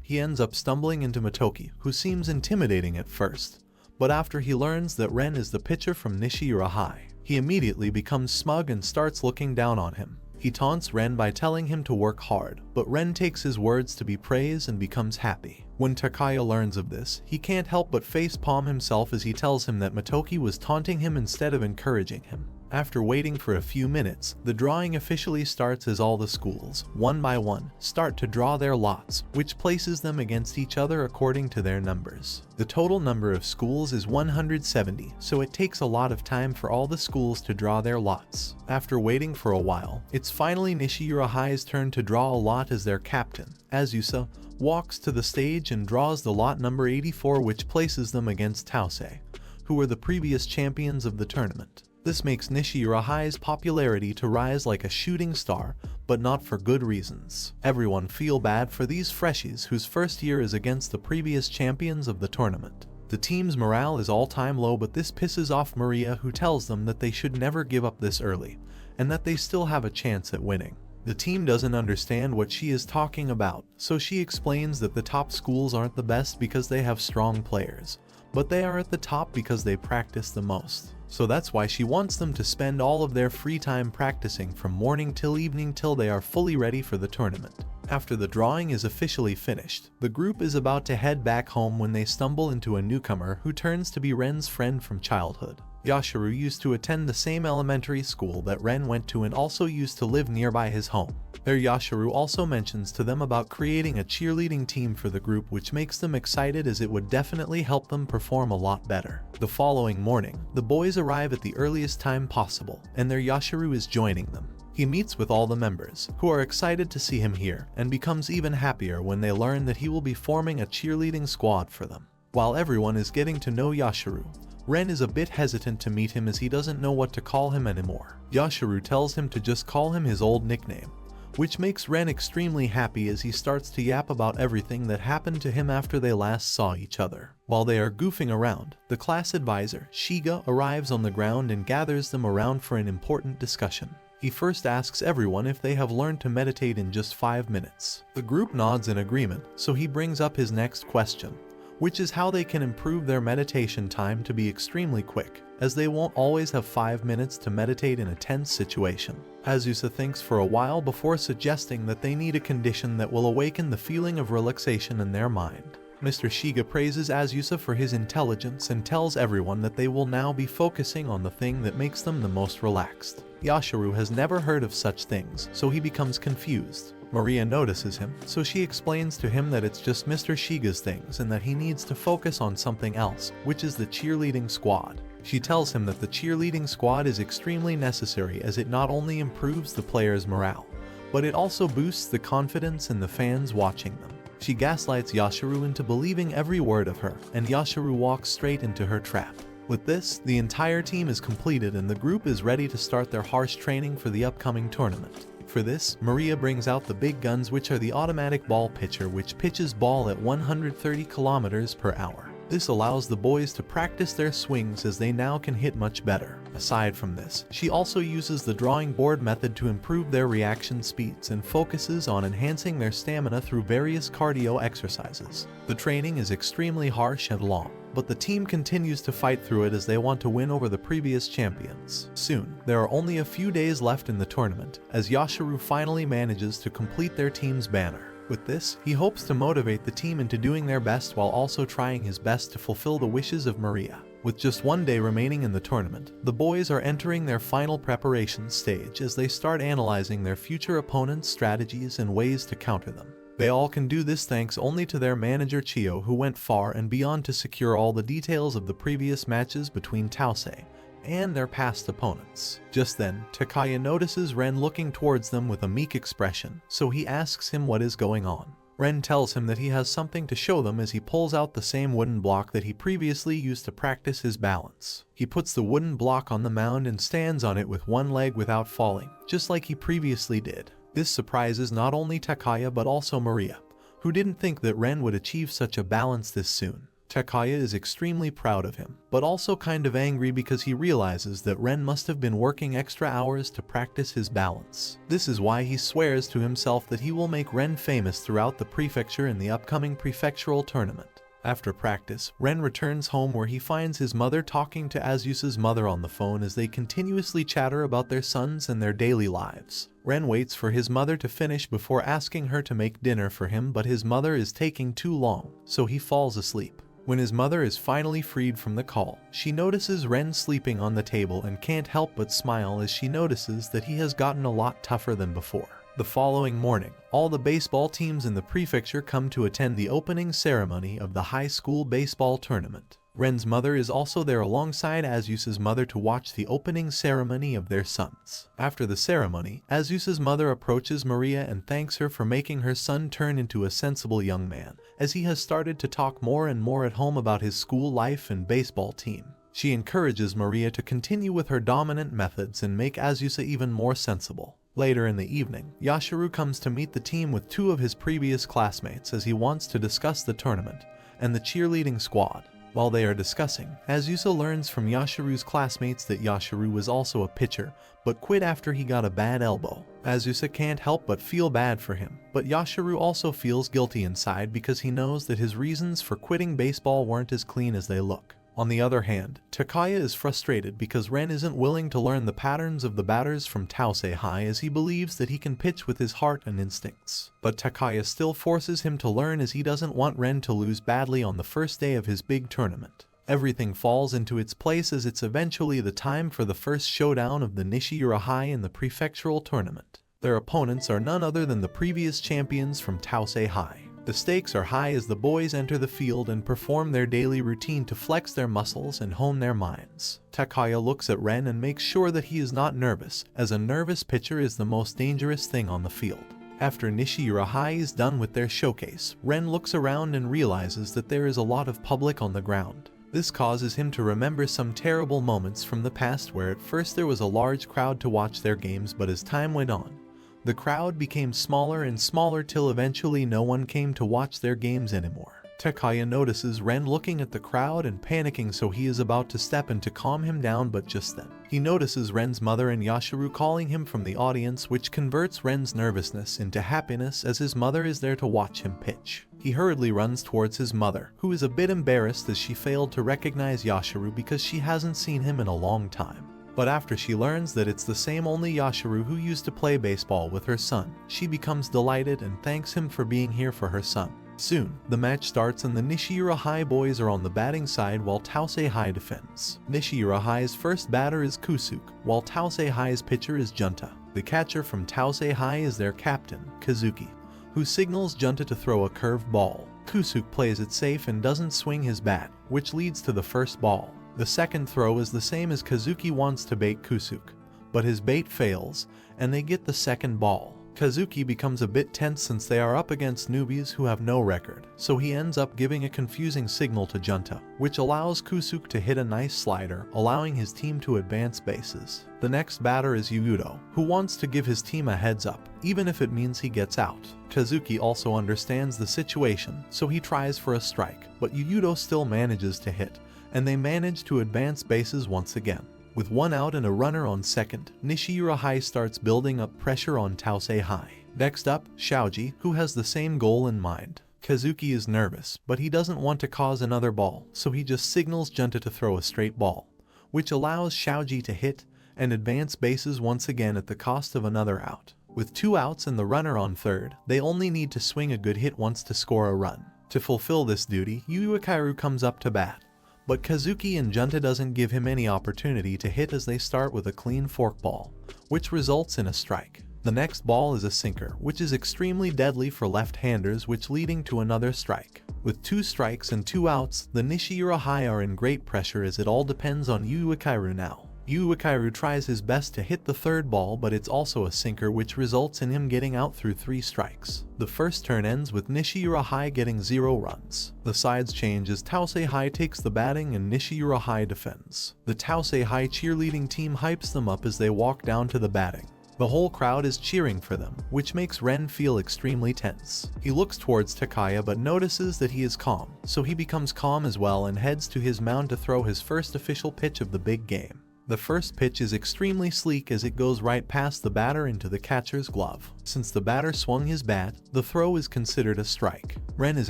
he ends up stumbling into Motoki, who seems intimidating at first. But after he learns that Ren is the pitcher from Nishiura High, he immediately becomes smug and starts looking down on him. He taunts Ren by telling him to work hard, but Ren takes his words to be praise and becomes happy. When Takaya learns of this, he can't help but facepalm himself as he tells him that Motoki was taunting him instead of encouraging him. After waiting for a few minutes, the drawing officially starts as all the schools, one by one, start to draw their lots, which places them against each other according to their numbers. The total number of schools is 170, so it takes a lot of time for all the schools to draw their lots. After waiting for a while, it's finally Nishiura High's turn to draw a lot as their captain. Azusa walks to the stage and draws the lot number 84, which places them against Tausei, who were the previous champions of the tournament. This makes Nishiura High's popularity to rise like a shooting star, but not for good reasons. Everyone feel bad for these freshies whose first year is against the previous champions of the tournament. The team's morale is all-time low, but this pisses off Maria, who tells them that they should never give up this early, and that they still have a chance at winning. The team doesn't understand what she is talking about, so she explains that the top schools aren't the best because they have strong players, but they are at the top because they practice the most. So that's why she wants them to spend all of their free time practicing from morning till evening till they are fully ready for the tournament. After the drawing is officially finished, the group is about to head back home when they stumble into a newcomer who turns to be Ren's friend from childhood. Yashiru used to attend the same elementary school that Ren went to and also used to live nearby his home. There, Yashiru also mentions to them about creating a cheerleading team for the group, which makes them excited as it would definitely help them perform a lot better. The following morning, the boys arrive at the earliest time possible, and their Yashiru is joining them. He meets with all the members, who are excited to see him here, and becomes even happier when they learn that he will be forming a cheerleading squad for them. While everyone is getting to know Yashiro, Ren is a bit hesitant to meet him as he doesn't know what to call him anymore. Yashiro tells him to just call him his old nickname, which makes Ren extremely happy as he starts to yap about everything that happened to him after they last saw each other. While they are goofing around, the class advisor, Shiga, arrives on the ground and gathers them around for an important discussion. He first asks everyone if they have learned to meditate in just 5 minutes. The group nods in agreement, so he brings up his next question, which is how they can improve their meditation time to be extremely quick, as they won't always have 5 minutes to meditate in a tense situation. Azusa thinks for a while before suggesting that they need a condition that will awaken the feeling of relaxation in their mind. Mr. Shiga praises Azusa for his intelligence and tells everyone that they will now be focusing on the thing that makes them the most relaxed. Yashiro has never heard of such things, so he becomes confused. Maria notices him, so she explains to him that it's just Mr. Shiga's things and that he needs to focus on something else, which is the cheerleading squad. She tells him that the cheerleading squad is extremely necessary as it not only improves the players' morale, but it also boosts the confidence in the fans watching them. She gaslights Yashiro into believing every word of her, and Yashiro walks straight into her trap. With this, the entire team is completed and the group is ready to start their harsh training for the upcoming tournament. For this, Maria brings out the big guns, which are the automatic ball pitcher, which pitches ball at 130 kilometers per hour. This allows the boys to practice their swings as they now can hit much better. Aside from this, she also uses the drawing board method to improve their reaction speeds and focuses on enhancing their stamina through various cardio exercises. The training is extremely harsh and long, but the team continues to fight through it as they want to win over the previous champions. Soon, there are only a few days left in the tournament, as Yashiro finally manages to complete their team's banner. With this, he hopes to motivate the team into doing their best while also trying his best to fulfill the wishes of Maria. With just 1 day remaining in the tournament, the boys are entering their final preparation stage as they start analyzing their future opponents' strategies and ways to counter them. They all can do this thanks only to their manager Chio, who went far and beyond to secure all the details of the previous matches between Tausei and their past opponents. Just then, Takaya notices Ren looking towards them with a meek expression, so he asks him what is going on. Ren tells him that he has something to show them as he pulls out the same wooden block that he previously used to practice his balance. He puts the wooden block on the mound and stands on it with one leg without falling, just like he previously did. This surprises not only Takaya but also Maria, who didn't think that Ren would achieve such a balance this soon. Takaya is extremely proud of him, but also kind of angry because he realizes that Ren must have been working extra hours to practice his balance. This is why he swears to himself that he will make Ren famous throughout the prefecture in the upcoming prefectural tournament. After practice, Ren returns home where he finds his mother talking to Azusa's mother on the phone as they continuously chatter about their sons and their daily lives. Ren waits for his mother to finish before asking her to make dinner for him, but his mother is taking too long, so he falls asleep. When his mother is finally freed from the call, she notices Ren sleeping on the table and can't help but smile as she notices that he has gotten a lot tougher than before. The following morning, all the baseball teams in the prefecture come to attend the opening ceremony of the high school baseball tournament. Ren's mother is also there alongside Azusa's mother to watch the opening ceremony of their sons. After the ceremony, Azusa's mother approaches Maria and thanks her for making her son turn into a sensible young man, as he has started to talk more and more at home about his school life and baseball team. She encourages Maria to continue with her dominant methods and make Azusa even more sensible. Later in the evening, Yashiro comes to meet the team with 2 of his previous classmates as he wants to discuss the tournament and the cheerleading squad. While they are discussing, Azusa learns from Yashiro's classmates that Yashiro was also a pitcher, but quit after he got a bad elbow. Azusa can't help but feel bad for him, but Yashiro also feels guilty inside because he knows that his reasons for quitting baseball weren't as clean as they look. On the other hand, Takaya is frustrated because Ren isn't willing to learn the patterns of the batters from Tausei High as he believes that he can pitch with his heart and instincts. But Takaya still forces him to learn as he doesn't want Ren to lose badly on the first day of his big tournament. Everything falls into its place as it's eventually the time for the first showdown of the Nishiura High in the prefectural tournament. Their opponents are none other than the previous champions from Tausei High. The stakes are high as the boys enter the field and perform their daily routine to flex their muscles and hone their minds. Takaya looks at Ren and makes sure that he is not nervous, as a nervous pitcher is the most dangerous thing on the field. After Nishirahai is done with their showcase, Ren looks around and realizes that there is a lot of public on the ground. This causes him to remember some terrible moments from the past where at first there was a large crowd to watch their games, but as time went on, the crowd became smaller and smaller till eventually no one came to watch their games anymore. Takaya notices Ren looking at the crowd and panicking, so he is about to step in to calm him down, but just then, he notices Ren's mother and Yashiru calling him from the audience, which converts Ren's nervousness into happiness as his mother is there to watch him pitch. He hurriedly runs towards his mother, who is a bit embarrassed as she failed to recognize Yashiru because she hasn't seen him in a long time. But after she learns that it's the same only Yashiru who used to play baseball with her son, she becomes delighted and thanks him for being here for her son. Soon, the match starts and the Nishirahai boys are on the batting side while Tausei High defends. Nishirahai's first batter is Kusuk, while Tausei High's pitcher is Junta. The catcher from Tausei High is their captain, Kazuki, who signals Junta to throw a curved ball. Kusuk plays it safe and doesn't swing his bat, which leads to the first ball. The second throw is the same as Kazuki wants to bait Kusuk, but his bait fails, and they get the second ball. Kazuki becomes a bit tense since they are up against newbies who have no record, so he ends up giving a confusing signal to Junta, which allows Kusuk to hit a nice slider, allowing his team to advance bases. The next batter is Yuudo, who wants to give his team a heads up, even if it means he gets out. Kazuki also understands the situation, so he tries for a strike, but Yuudo still manages to hit, and they manage to advance bases once again. With one out and a runner on second, Nishirahai starts building up pressure on Tausei High. Next up, Shaoji, who has the same goal in mind. Kazuki is nervous, but he doesn't want to cause another ball, so he just signals Junta to throw a straight ball, which allows Shaoji to hit and advance bases once again at the cost of another out. With 2 outs and the runner on third, they only need to swing a good hit once to score a run. To fulfill this duty, Yuukaru comes up to bat, but Kazuki and Junta doesn't give him any opportunity to hit as they start with a clean forkball, which results in a strike. The next ball is a sinker, which is extremely deadly for left-handers, which leading to another strike. With 2 strikes and 2 outs, the Nishirahai are in great pressure as it all depends on Yuukaru now. Yuukaru tries his best to hit the third ball, but it's also a sinker, which results in him getting out through 3 strikes. The first turn ends with Nishirahai getting 0 runs. The sides change as Tausei High takes the batting and Nishirahai defends. The Tausei High cheerleading team hypes them up as they walk down to the batting. The whole crowd is cheering for them, which makes Ren feel extremely tense. He looks towards Takaya but notices that he is calm, so he becomes calm as well and heads to his mound to throw his first official pitch of the big game. The first pitch is extremely sleek as it goes right past the batter into the catcher's glove. Since the batter swung his bat, the throw is considered a strike. Ren is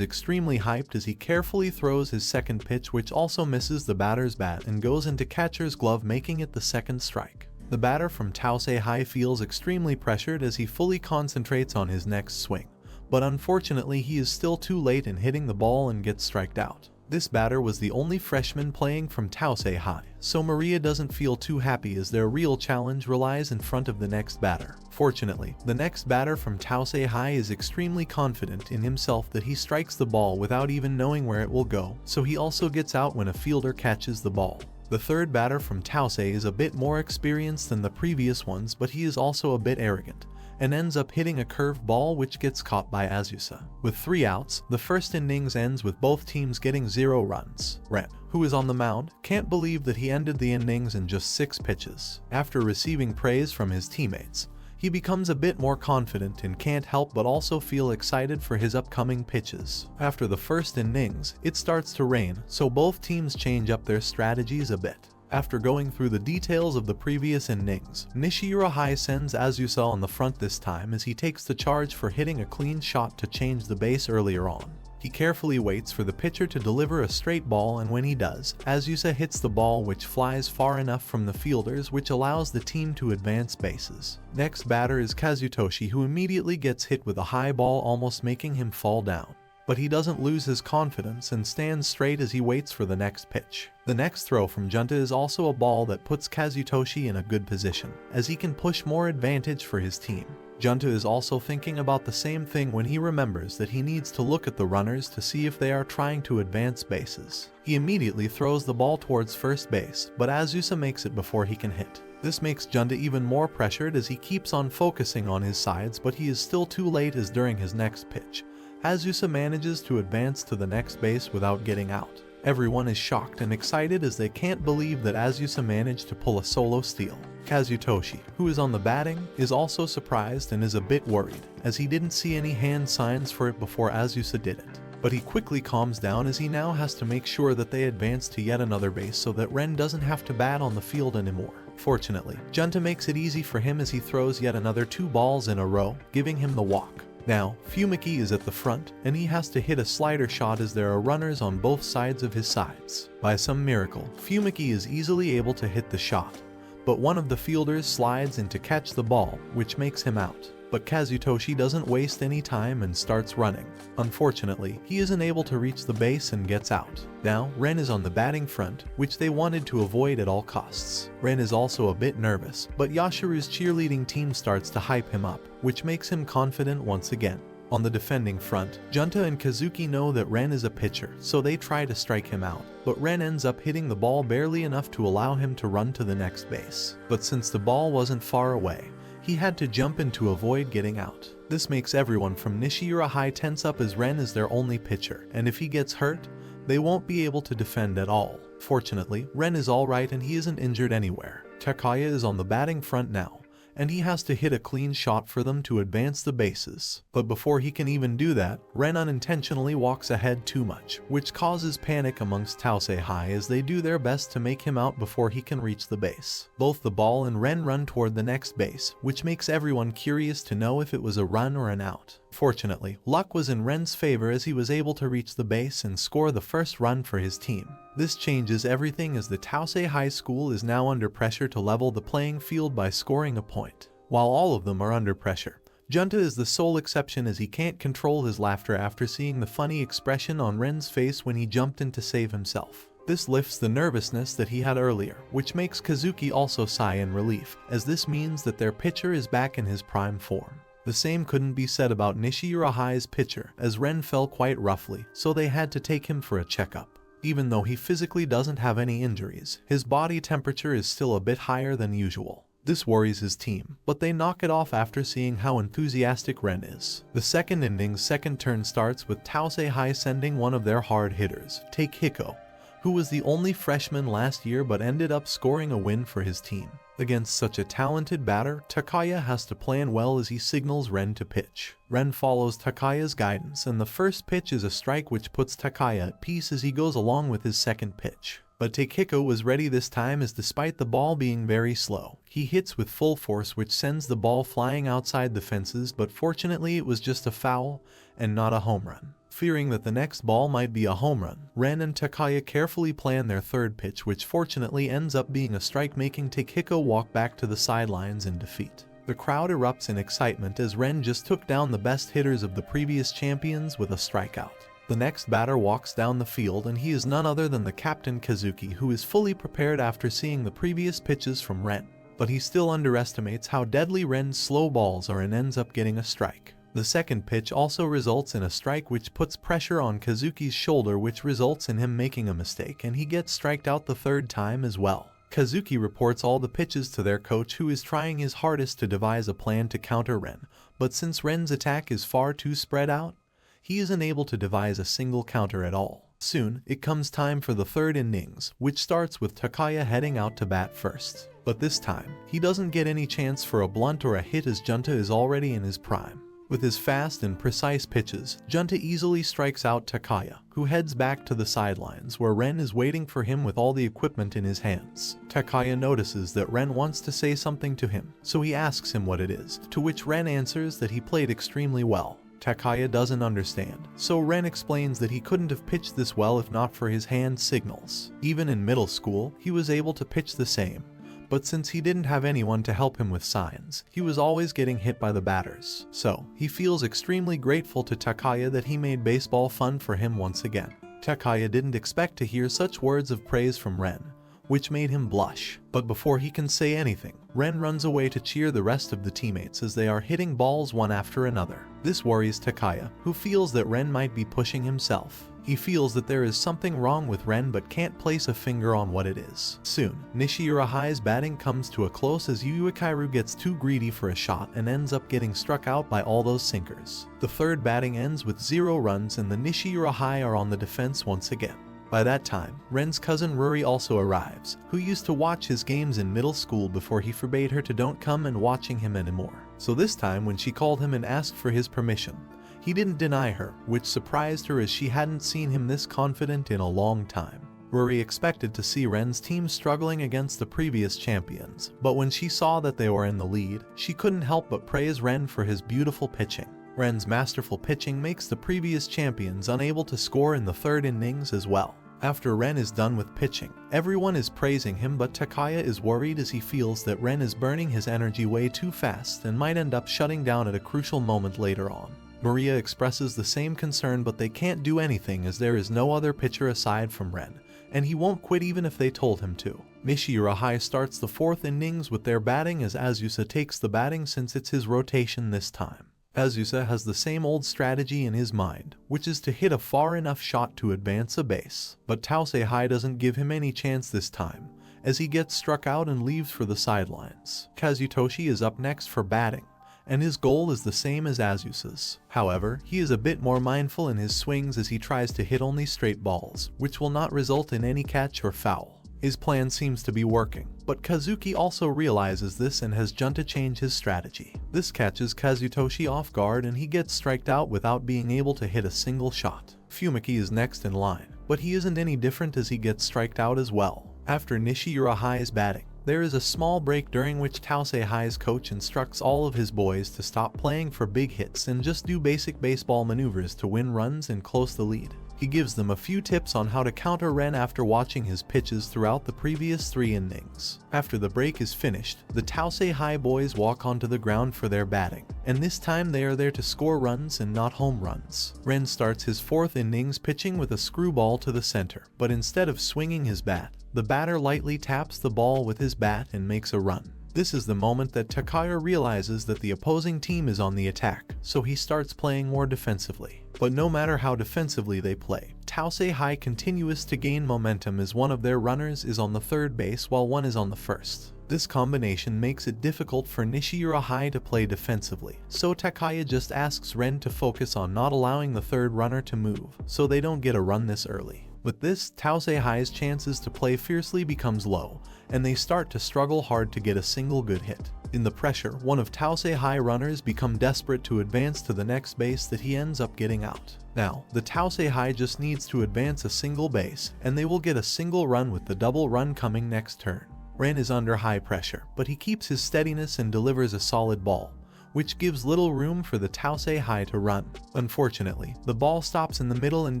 extremely hyped as he carefully throws his second pitch, which also misses the batter's bat and goes into catcher's glove, making it the second strike. The batter from Tausei High feels extremely pressured as he fully concentrates on his next swing, but unfortunately he is still too late in hitting the ball and gets striked out. This batter was the only freshman playing from Tausei High, so Maria doesn't feel too happy as their real challenge relies in front of the next batter. Fortunately, the next batter from Tausei High is extremely confident in himself that he strikes the ball without even knowing where it will go, so he also gets out when a fielder catches the ball. The third batter from Tausei is a bit more experienced than the previous ones, but he is also a bit arrogant, and ends up hitting a curved ball which gets caught by Azusa. With 3 outs, the first innings ends with both teams getting 0 runs. Ren, who is on the mound, can't believe that he ended the innings in just 6 pitches. After receiving praise from his teammates, he becomes a bit more confident and can't help but also feel excited for his upcoming pitches. After the first innings, it starts to rain, so both teams change up their strategies a bit. After going through the details of the previous innings, Nishirahai sends Azusa on the front this time as he takes the charge for hitting a clean shot to change the base earlier on. He carefully waits for the pitcher to deliver a straight ball, and when he does, Azusa hits the ball which flies far enough from the fielders, which allows the team to advance bases. Next batter is Kazutoshi, who immediately gets hit with a high ball, almost making him fall down. But he doesn't lose his confidence and stands straight as he waits for the next pitch. The next throw from Junta is also a ball that puts Kazutoshi in a good position, as he can push more advantage for his team. Junta is also thinking about the same thing when he remembers that he needs to look at the runners to see if they are trying to advance bases. He immediately throws the ball towards first base, but Azusa makes it before he can hit. This makes Junta even more pressured as he keeps on focusing on his sides, but he is still too late as during his next pitch, Azusa manages to advance to the next base without getting out. Everyone is shocked and excited as they can't believe that Azusa managed to pull a solo steal. Kazutoshi, who is on the batting, is also surprised and is a bit worried, as he didn't see any hand signs for it before Azusa did it. But he quickly calms down as he now has to make sure that they advance to yet another base so that Ren doesn't have to bat on the field anymore. Fortunately, Junta makes it easy for him as he throws yet another 2 balls in a row, giving him the walk. Now, Fumiki is at the front, and he has to hit a slider shot as there are runners on both sides of his sides. By some miracle, Fumiki is easily able to hit the shot, but one of the fielders slides in to catch the ball, which makes him out. But Kazutoshi doesn't waste any time and starts running. Unfortunately, he isn't able to reach the base and gets out. Now, Ren is on the batting front, which they wanted to avoid at all costs. Ren is also a bit nervous, but Yashiru's cheerleading team starts to hype him up, which makes him confident once again. On the defending front, Junta and Kazuki know that Ren is a pitcher, so they try to strike him out, but Ren ends up hitting the ball barely enough to allow him to run to the next base. But since the ball wasn't far away, he had to jump in to avoid getting out. This makes everyone from Nishiura High tense up as Ren is their only pitcher, and if he gets hurt, they won't be able to defend at all. Fortunately, Ren is alright and he isn't injured anywhere. Takaya is on the batting front now, and he has to hit a clean shot for them to advance the bases. But before he can even do that, Ren unintentionally walks ahead too much, which causes panic amongst Tausei High as they do their best to make him out before he can reach the base. Both the ball and Ren run toward the next base, which makes everyone curious to know if it was a run or an out. Fortunately, luck was in Ren's favor as he was able to reach the base and score the first run for his team. This changes everything as the Tausei High School is now under pressure to level the playing field by scoring a point. While all of them are under pressure, Junta is the sole exception as he can't control his laughter after seeing the funny expression on Ren's face when he jumped in to save himself. This lifts the nervousness that he had earlier, which makes Kazuki also sigh in relief, as this means that their pitcher is back in his prime form. The same couldn't be said about Nishiura High's pitcher, as Ren fell quite roughly, so they had to take him for a checkup. Even though he physically doesn't have any injuries, his body temperature is still a bit higher than usual. This worries his team, but they knock it off after seeing how enthusiastic Ren is. The second inning's second turn starts with Tausei High sending one of their hard hitters, Takehiko, who was the only freshman last year but ended up scoring a win for his team. Against such a talented batter, Takaya has to plan well as he signals Ren to pitch. Ren follows Takaya's guidance, and the first pitch is a strike which puts Takaya at peace as he goes along with his second pitch. But Takehiko was ready this time as despite the ball being very slow, he hits with full force which sends the ball flying outside the fences, but fortunately it was just a foul and not a home run. Fearing that the next ball might be a home run, Ren and Takaya carefully plan their third pitch, which fortunately ends up being a strike, making Takehiko walk back to the sidelines in defeat. The crowd erupts in excitement as Ren just took down the best hitters of the previous champions with a strikeout. The next batter walks down the field and he is none other than the captain Kazuki, who is fully prepared after seeing the previous pitches from Ren. But he still underestimates how deadly Ren's slow balls are and ends up getting a strike. The second pitch also results in a strike which puts pressure on Kazuki's shoulder, which results in him making a mistake, and he gets striked out the third time as well. Kazuki reports all the pitches to their coach, who is trying his hardest to devise a plan to counter Ren, but since Ren's attack is far too spread out, he isn't able to devise a single counter at all. Soon, it comes time for the third innings, which starts with Takaya heading out to bat first. But this time, he doesn't get any chance for a blunt or a hit as Junta is already in his prime. With his fast and precise pitches, Junta easily strikes out Takaya, who heads back to the sidelines where Ren is waiting for him with all the equipment in his hands. Takaya notices that Ren wants to say something to him, so he asks him what it is, to which Ren answers that he played extremely well. Takaya doesn't understand, so Ren explains that he couldn't have pitched this well if not for his hand signals. Even in middle school, he was able to pitch the same, but since he didn't have anyone to help him with signs, he was always getting hit by the batters. So, he feels extremely grateful to Takaya that he made baseball fun for him once again. Takaya didn't expect to hear such words of praise from Ren, which made him blush. But before he can say anything, Ren runs away to cheer the rest of the teammates as they are hitting balls one after another. This worries Takaya, who feels that Ren might be pushing himself. He feels that there is something wrong with Ren but can't place a finger on what it is. Soon, Nishirahai's batting comes to a close as Yu Yuikairu gets too greedy for a shot and ends up getting struck out by all those sinkers. The third batting ends with 0 runs and the Nishirahai are on the defense once again. By that time, Ren's cousin Ruri also arrives, who used to watch his games in middle school before he forbade her to don't come and watching him anymore. So this time when she called him and asked for his permission, he didn't deny her, which surprised her as she hadn't seen him this confident in a long time. Ruri expected to see Ren's team struggling against the previous champions, but when she saw that they were in the lead, she couldn't help but praise Ren for his beautiful pitching. Ren's masterful pitching makes the previous champions unable to score in the third innings as well. After Ren is done with pitching, everyone is praising him, but Takaya is worried as he feels that Ren is burning his energy way too fast and might end up shutting down at a crucial moment later on. Maria expresses the same concern, but they can't do anything as there is no other pitcher aside from Ren, and he won't quit even if they told him to. Nishirahai starts the fourth innings with their batting as Azusa takes the batting since it's his rotation this time. Azusa has the same old strategy in his mind, which is to hit a far enough shot to advance a base, but Tausehai doesn't give him any chance this time, as he gets struck out and leaves for the sidelines. Kazutoshi is up next for batting, and his goal is the same as Azusa's. However, he is a bit more mindful in his swings as he tries to hit only straight balls, which will not result in any catch or foul. His plan seems to be working, but Kazuki also realizes this and has Junta change his strategy. This catches Kazutoshi off guard and he gets striked out without being able to hit a single shot. Fumiki is next in line, but he isn't any different as he gets striked out as well. After Nishirahai's batting, there is a small break during which Tausehai's coach instructs all of his boys to stop playing for big hits and just do basic baseball maneuvers to win runs and close the lead. He gives them a few tips on how to counter Ren after watching his pitches throughout the previous 3 innings. After the break is finished, the Tausehai boys walk onto the ground for their batting, and this time they are there to score runs and not home runs. Ren starts his 4th innings pitching with a screwball to the center, but instead of swinging his bat, the batter lightly taps the ball with his bat and makes a run. This is the moment that Takaya realizes that the opposing team is on the attack, so he starts playing more defensively. But no matter how defensively they play, Tausehai continues to gain momentum as one of their runners is on the third base while one is on the first. This combination makes it difficult for Nishirahai to play defensively, so Takaya just asks Ren to focus on not allowing the third runner to move, so they don't get a run this early. With this, Tausehai's chances to play fiercely becomes low, and they start to struggle hard to get a single good hit. In the pressure, one of Tausehai runners become desperate to advance to the next base that he ends up getting out. Now, the Tausehai just needs to advance a single base, and they will get a single run with the double run coming next turn. Ren is under high pressure, but he keeps his steadiness and delivers a solid ball, which gives little room for the Tausehai to run. Unfortunately, the ball stops in the middle and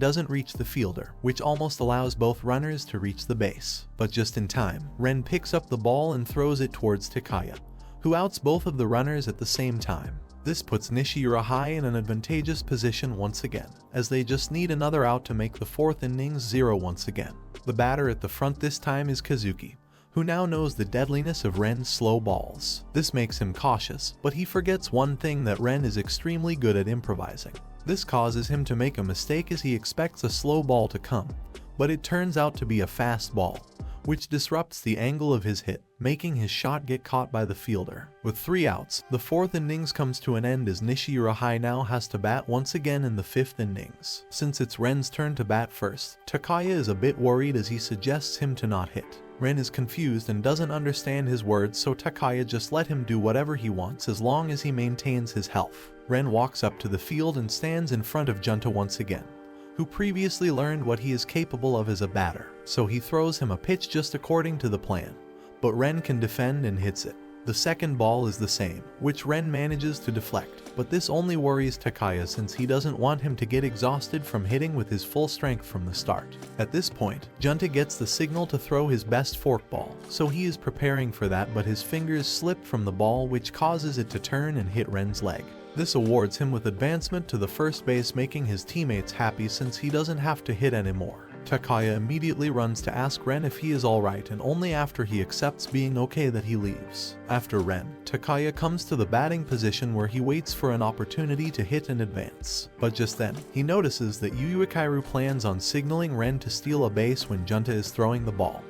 doesn't reach the fielder, which almost allows both runners to reach the base. But just in time, Ren picks up the ball and throws it towards Takaya, who outs both of the runners at the same time. This puts Nishirahai in an advantageous position once again, as they just need another out to make the 4th innings 0 once again. The batter at the front this time is Kazuki, who now knows the deadliness of Ren's slow balls. This makes him cautious, but he forgets one thing, that Ren is extremely good at improvising. This causes him to make a mistake as he expects a slow ball to come, but it turns out to be a fast ball, which disrupts the angle of his hit, making his shot get caught by the fielder. With 3 outs, the 4th innings comes to an end as Nishirahai now has to bat once again in the 5th innings. Since it's Ren's turn to bat first, Takaya is a bit worried as he suggests him to not hit. Ren is confused and doesn't understand his words, so Takaya just let him do whatever he wants as long as he maintains his health. Ren walks up to the field and stands in front of Junta once again, who previously learned what he is capable of as a batter, so he throws him a pitch just according to the plan, but Ren can defend and hits it. The second ball is the same, which Ren manages to deflect, but this only worries Takaya since he doesn't want him to get exhausted from hitting with his full strength from the start. At this point, Junta gets the signal to throw his best forkball, so he is preparing for that, but his fingers slip from the ball, which causes it to turn and hit Ren's leg. This awards him with advancement to the first base, making his teammates happy since he doesn't have to hit anymore. Takaya immediately runs to ask Ren if he is alright, and only after he accepts being okay that he leaves. After Ren, Takaya comes to the batting position where he waits for an opportunity to hit and advance. But just then, he notices that Yu Uekairu plans on signaling Ren to steal a base when Junta is throwing the ball.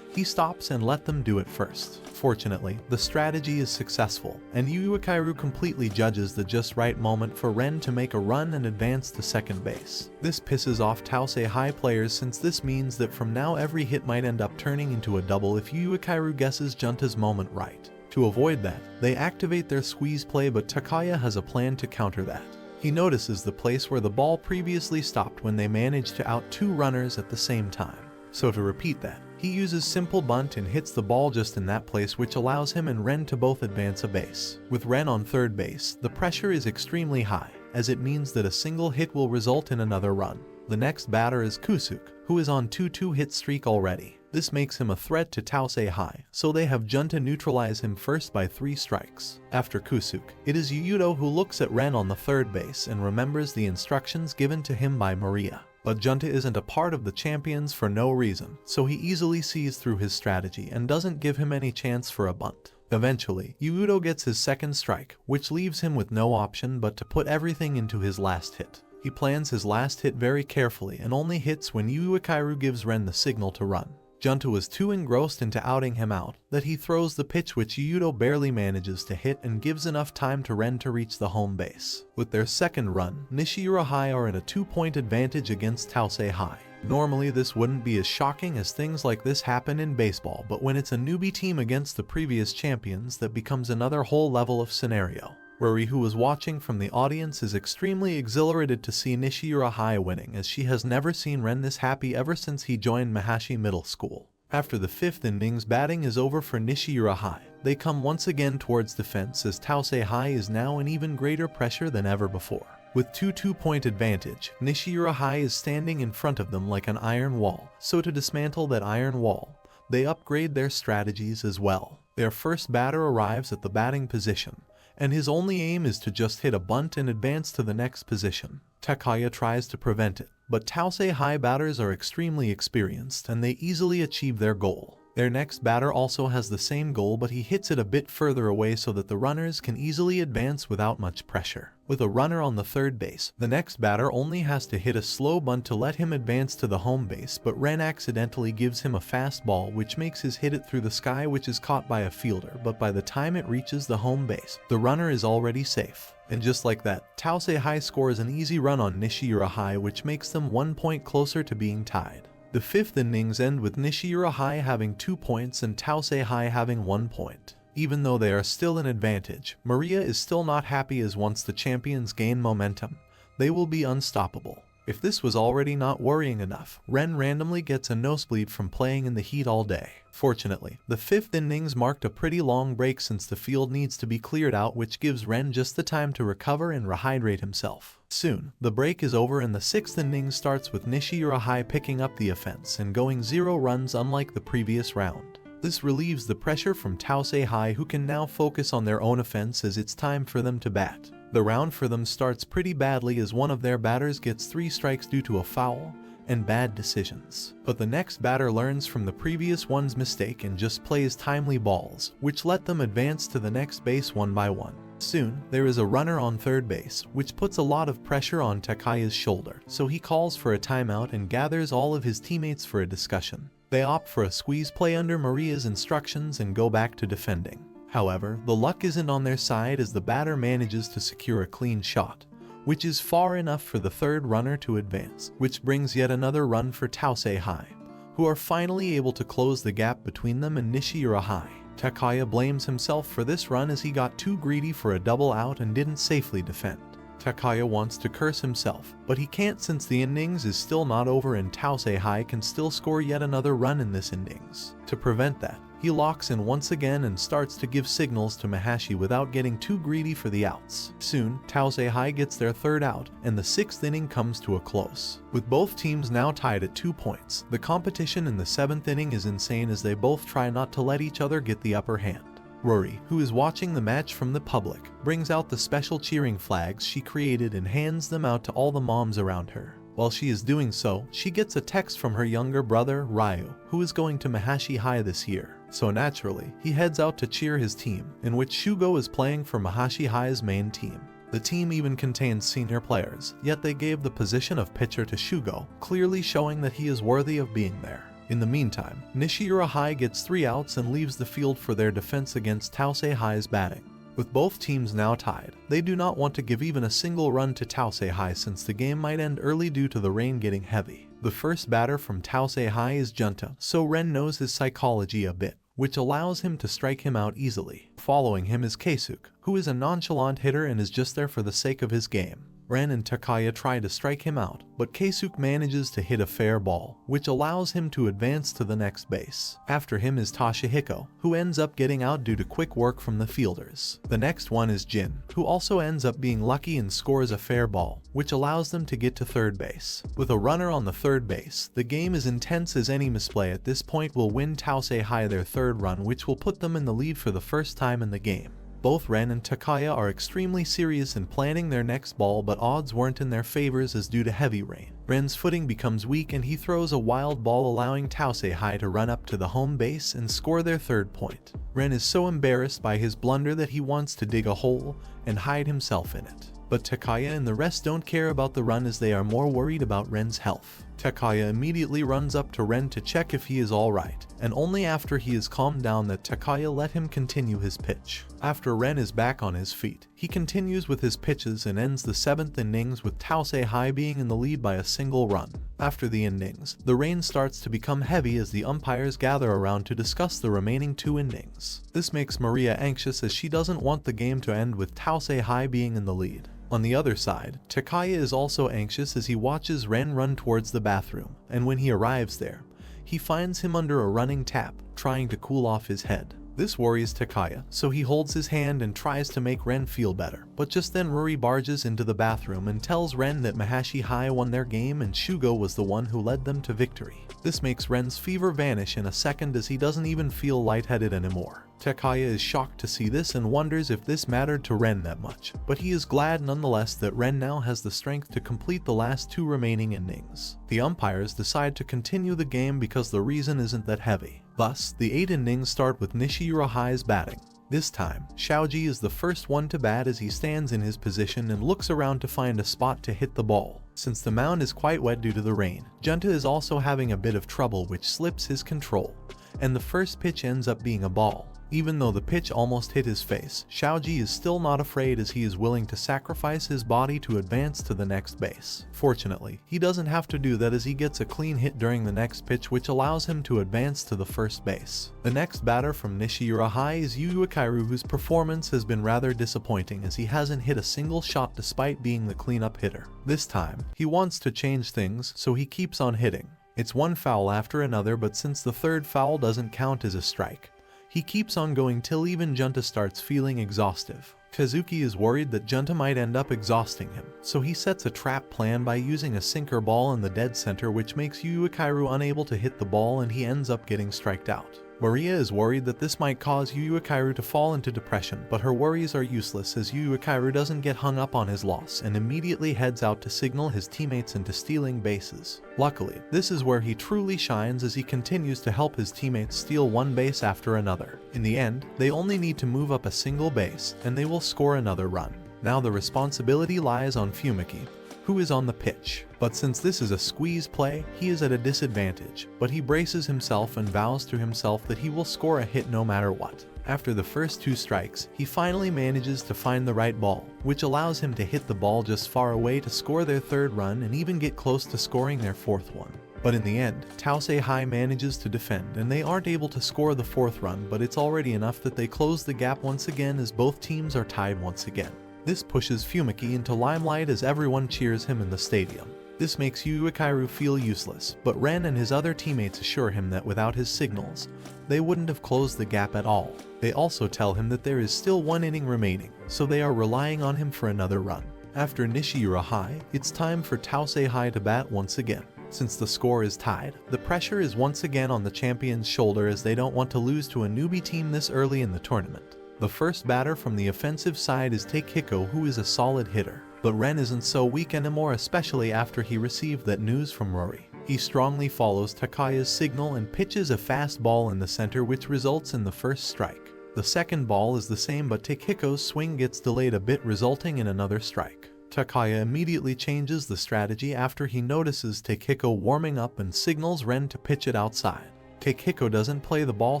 He stops and let them do it first. Fortunately, the strategy is successful, and Yu Uekairu completely judges the just right moment for Ren to make a run and advance to second base. This pisses off Tausei High players, since this means that from now every hit might end up turning into a double if Yu Uekairu guesses Junta's moment right. To avoid that, they activate their squeeze play, but Takaya has a plan to counter that. He notices the place where the ball previously stopped when they managed to out 2 runners at the same time. So to repeat that, he uses simple bunt and hits the ball just in that place, which allows him and Ren to both advance a base. With Ren on third base, the pressure is extremely high, as it means that a single hit will result in another run. The next batter is Kusuke, who is on 2-2 hit streak already. This makes him a threat to Tausei High, so they have Junta neutralize him first by 3 strikes. After Kusuke, it is Yuyudo who looks at Ren on the third base and remembers the instructions given to him by Maria. But Junta isn't a part of the champions for no reason, so he easily sees through his strategy and doesn't give him any chance for a bunt. Eventually, Yuyudo gets his second strike, which leaves him with no option but to put everything into his last hit. He plans his last hit very carefully and only hits when Yu Uekairu gives Ren the signal to run. Junta was too engrossed into outing him out that he throws the pitch, which Yuyudo barely manages to hit and gives enough time to Ren to reach the home base. With their second run, Nishiura High are in a 2-point advantage against Tausei High. Normally this wouldn't be as shocking, as things like this happen in baseball, but when it's a newbie team against the previous champions, that becomes another whole level of scenario. Rory, who was watching from the audience, is extremely exhilarated to see Nishiura High winning, as she has never seen Ren this happy ever since he joined Mahashi Middle School. After the 5th innings, batting is over for Nishiura High. They come once again towards defense, as Tausei High is now in even greater pressure than ever before. With 2-2-point advantage, Nishiura High is standing in front of them like an iron wall, so to dismantle that iron wall, they upgrade their strategies as well. Their first batter arrives at the batting position, and his only aim is to just hit a bunt and advance to the next position. Takaya tries to prevent it, but Tausei High batters are extremely experienced and they easily achieve their goal. Their next batter also has the same goal, but he hits it a bit further away so that the runners can easily advance without much pressure. With a runner on the third base, the next batter only has to hit a slow bunt to let him advance to the home base, but Ren accidentally gives him a fast ball which makes his hit it through the sky, which is caught by a fielder, but by the time it reaches the home base, the runner is already safe. And just like that, Tausei High scores an easy run on Nishiura High, which makes them 1 point closer to being tied. The 5th innings end with Nishiura High having 2 points and Tausei High having 1 point. Even though they are still in advantage, Maria is still not happy, as once the champions gain momentum, they will be unstoppable. If this was already not worrying enough, Ren randomly gets a nosebleed from playing in the heat all day. Fortunately, the 5th innings marked a pretty long break since the field needs to be cleared out, which gives Ren just the time to recover and rehydrate himself. Soon, the break is over and the 6th innings starts with Nishiura High picking up the offense and going 0 runs unlike the previous round. This relieves the pressure from Tausei High, who can now focus on their own offense as it's time for them to bat. The round for them starts pretty badly, as one of their batters gets 3 strikes due to a foul and bad decisions. But the next batter learns from the previous one's mistake and just plays timely balls, which let them advance to the next base 1 by 1. Soon, there is a runner on third base, which puts a lot of pressure on Takaya's shoulder, so he calls for a timeout and gathers all of his teammates for a discussion. They opt for a squeeze play under Maria's instructions and go back to defending. However, the luck isn't on their side, as the batter manages to secure a clean shot, which is far enough for the third runner to advance, which brings yet another run for Tausei High, who are finally able to close the gap between them and Nishiura High. Takaya blames himself for this run, as he got too greedy for a double out and didn't safely defend. Takaya wants to curse himself, but he can't, since the innings is still not over and Tausei High can still score yet another run in this innings. To prevent that, he locks in once again and starts to give signals to Mahashi without getting too greedy for the outs. Soon, Tausei High gets their third out, and the 6th inning comes to a close. With both teams now tied at 2 points, the competition in the 7th inning is insane, as they both try not to let each other get the upper hand. Rory, who is watching the match from the public, brings out the special cheering flags she created and hands them out to all the moms around her. While she is doing so, she gets a text from her younger brother, Ryu, who is going to Mahashi High this year. So naturally, he heads out to cheer his team, in which Shugo is playing for Mahashi High's main team. The team even contains senior players, yet they gave the position of pitcher to Shugo, clearly showing that he is worthy of being there. In the meantime, Nishiura High gets 3 outs and leaves the field for their defense against Tausei High's batting. With both teams now tied, they do not want to give even a single run to Tausei High since the game might end early due to the rain getting heavy. The first batter from Tausei High is Junta, so Ren knows his psychology a bit, which allows him to strike him out easily. Following him is Keisuke, who is a nonchalant hitter and is just there for the sake of his game. Ren and Takaya try to strike him out, but Keisuke manages to hit a fair ball, which allows him to advance to the next base. After him is Toshihiko, who ends up getting out due to quick work from the fielders. The next one is Jin, who also ends up being lucky and scores a fair ball, which allows them to get to third base. With a runner on the third base, the game is intense as any misplay at this point will win Tausei High their third run, which will put them in the lead for the first time in the game. Both Ren and Takaya are extremely serious in planning their next ball, but odds weren't in their favors as due to heavy rain. Ren's footing becomes weak and he throws a wild ball, allowing Tausei High to run up to the home base and score their third point. Ren is so embarrassed by his blunder that he wants to dig a hole and hide himself in it. But Takaya and the rest don't care about the run as they are more worried about Ren's health. Takaya immediately runs up to Ren to check if he is alright, and only after he is calmed down that Takaya let him continue his pitch. After Ren is back on his feet, he continues with his pitches and ends the 7th innings with Tausei High being in the lead by a single run. After the innings, the rain starts to become heavy as the umpires gather around to discuss the remaining 2 innings. This makes Maria anxious as she doesn't want the game to end with Tausei High being in the lead. On the other side, Takaya is also anxious as he watches Ren run towards the bathroom, and when he arrives there, he finds him under a running tap, trying to cool off his head. This worries Takaya, so he holds his hand and tries to make Ren feel better, but just then Ruri barges into the bathroom and tells Ren that Mahashi High won their game and Shugo was the one who led them to victory. This makes Ren's fever vanish in a second as he doesn't even feel lightheaded anymore. Takaya is shocked to see this and wonders if this mattered to Ren that much, but he is glad nonetheless that Ren now has the strength to complete the last 2 remaining innings. The umpires decide to continue the game because the reason isn't that heavy. Thus, the 8 innings start with Nishiura High's batting. This time, Shaoji is the first one to bat as he stands in his position and looks around to find a spot to hit the ball. Since the mound is quite wet due to the rain, Junta is also having a bit of trouble which slips his control, and the first pitch ends up being a ball. Even though the pitch almost hit his face, Shaoji is still not afraid as he is willing to sacrifice his body to advance to the next base. Fortunately, he doesn't have to do that as he gets a clean hit during the next pitch which allows him to advance to the first base. The next batter from Nishiura High is Yu Uekairu, whose performance has been rather disappointing as he hasn't hit a single shot despite being the cleanup hitter. This time, he wants to change things, so he keeps on hitting. It's one foul after another, but since the third foul doesn't count as a strike, he keeps on going till even Junta starts feeling exhaustive. Kazuki is worried that Junta might end up exhausting him, so he sets a trap plan by using a sinker ball in the dead center which makes Yu Uekairu unable to hit the ball and he ends up getting striked out. Maria is worried that this might cause Yu Uekairu to fall into depression, but her worries are useless as Yu Uekairu doesn't get hung up on his loss and immediately heads out to signal his teammates into stealing bases. Luckily, this is where he truly shines as he continues to help his teammates steal one base after another. In the end, they only need to move up a single base and they will score another run. Now the responsibility lies on Fumiki, who is on the pitch. But since this is a squeeze play, he is at a disadvantage, but he braces himself and vows to himself that he will score a hit no matter what. After the first 2 strikes, he finally manages to find the right ball, which allows him to hit the ball just far away to score their 3rd run and even get close to scoring their 4th one. But in the end, Tausei High manages to defend and they aren't able to score the 4th run, but it's already enough that they close the gap once again as both teams are tied once again. This pushes Fumiki into limelight as everyone cheers him in the stadium. This makes Yu Uekairu feel useless, but Ren and his other teammates assure him that without his signals, they wouldn't have closed the gap at all. They also tell him that there is still 1 inning remaining, so they are relying on him for another run. After Nishiura High, it's time for Tausei High to bat once again. Since the score is tied, the pressure is once again on the champion's shoulder as they don't want to lose to a newbie team this early in the tournament. The first batter from the offensive side is Takehiko, who is a solid hitter. But Ren isn't so weak anymore, especially after he received that news from Rory. He strongly follows Takaya's signal and pitches a fast ball in the center, which results in the first strike. The second ball is the same, but Takehiko's swing gets delayed a bit, resulting in another strike. Takaya immediately changes the strategy after he notices Takehiko warming up and signals Ren to pitch it outside. Takehiko doesn't play the ball,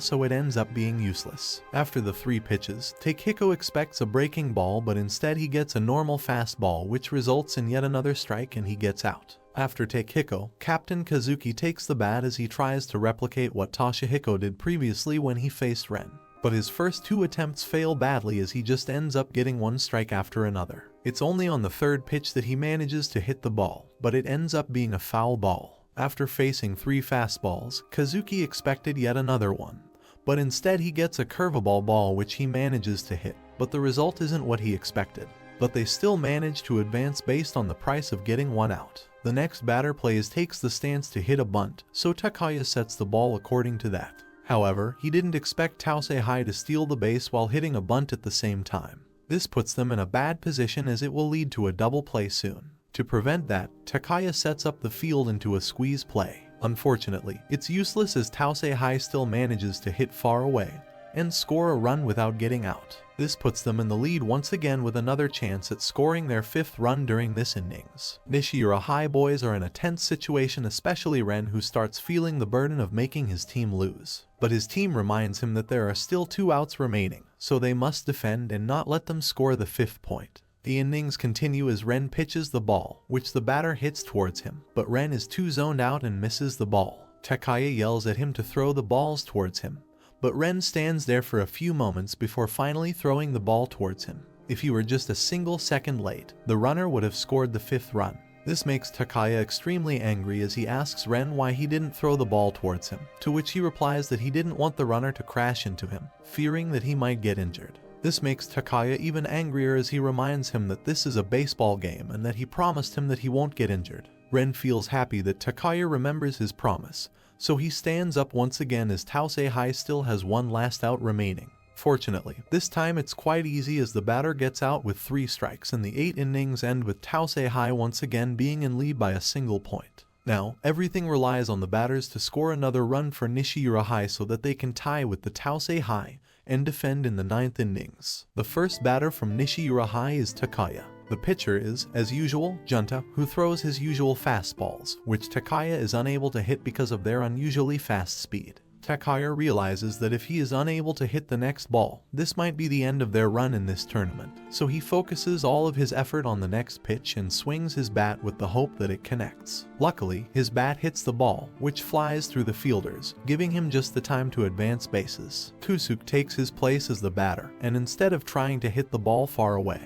so it ends up being useless. After the 3 pitches, Takehiko expects a breaking ball, but instead he gets a normal fastball, which results in yet another strike and he gets out. After Takehiko, Captain Kazuki takes the bat as he tries to replicate what Toshihiko did previously when he faced Ren. But his first 2 attempts fail badly as he just ends up getting 1 strike after another. It's only on the 3rd pitch that he manages to hit the ball, but it ends up being a foul ball. After facing 3 fastballs, Kazuki expected yet another one, but instead he gets a curveball ball which he manages to hit, but the result isn't what he expected. But they still manage to advance based on the price of getting 1 out. The next batter takes the stance to hit a bunt, so Takaya sets the ball according to that. However, he didn't expect Tausehai to steal the base while hitting a bunt at the same time. This puts them in a bad position as it will lead to a double play soon. To prevent that, Takaya sets up the field into a squeeze play. Unfortunately, it's useless as Tausehai still manages to hit far away and score a run without getting out. This puts them in the lead once again with another chance at scoring their 5th run during this innings. Nishiyura boys are in a tense situation, especially Ren, who starts feeling the burden of making his team lose. But his team reminds him that there are still 2 outs remaining, so they must defend and not let them score the 5th point. The innings continue as Ren pitches the ball, which the batter hits towards him, but Ren is too zoned out and misses the ball. Takaya yells at him to throw the balls towards him, but Ren stands there for a few moments before finally throwing the ball towards him. If he were just a single second late, the runner would have scored the 5th run. This makes Takaya extremely angry as he asks Ren why he didn't throw the ball towards him, to which he replies that he didn't want the runner to crash into him, fearing that he might get injured. This makes Takaya even angrier as he reminds him that this is a baseball game and that he promised him that he won't get injured. Ren feels happy that Takaya remembers his promise, so he stands up once again as Tausehai still has 1 last out remaining. Fortunately, this time it's quite easy as the batter gets out with 3 strikes and the 8 innings end with Tausehai once again being in lead by a single point. Now, everything relies on the batters to score another run for Nishiyura so that they can tie with the Tausehai and defend in the 9th innings. The first batter from Nishiyura is Takaya. The pitcher is, as usual, Junta, who throws his usual fastballs, which Takaya is unable to hit because of their unusually fast speed. Takaya realizes that if he is unable to hit the next ball, this might be the end of their run in this tournament, so he focuses all of his effort on the next pitch and swings his bat with the hope that it connects. Luckily, his bat hits the ball, which flies through the fielders, giving him just the time to advance bases. Kusuke takes his place as the batter, and instead of trying to hit the ball far away,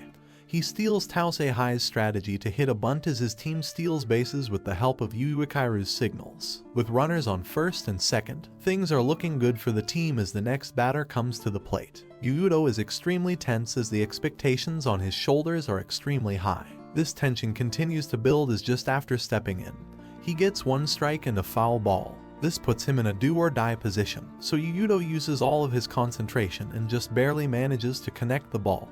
he steals Tausehai's strategy to hit a bunt as his team steals bases with the help of Yuikairu's signals. With runners on 1st and 2nd, things are looking good for the team as the next batter comes to the plate. Yuudo is extremely tense as the expectations on his shoulders are extremely high. This tension continues to build as just after stepping in, he gets 1 strike and a foul ball. This puts him in a do-or-die position, so Yuudo uses all of his concentration and just barely manages to connect the ball,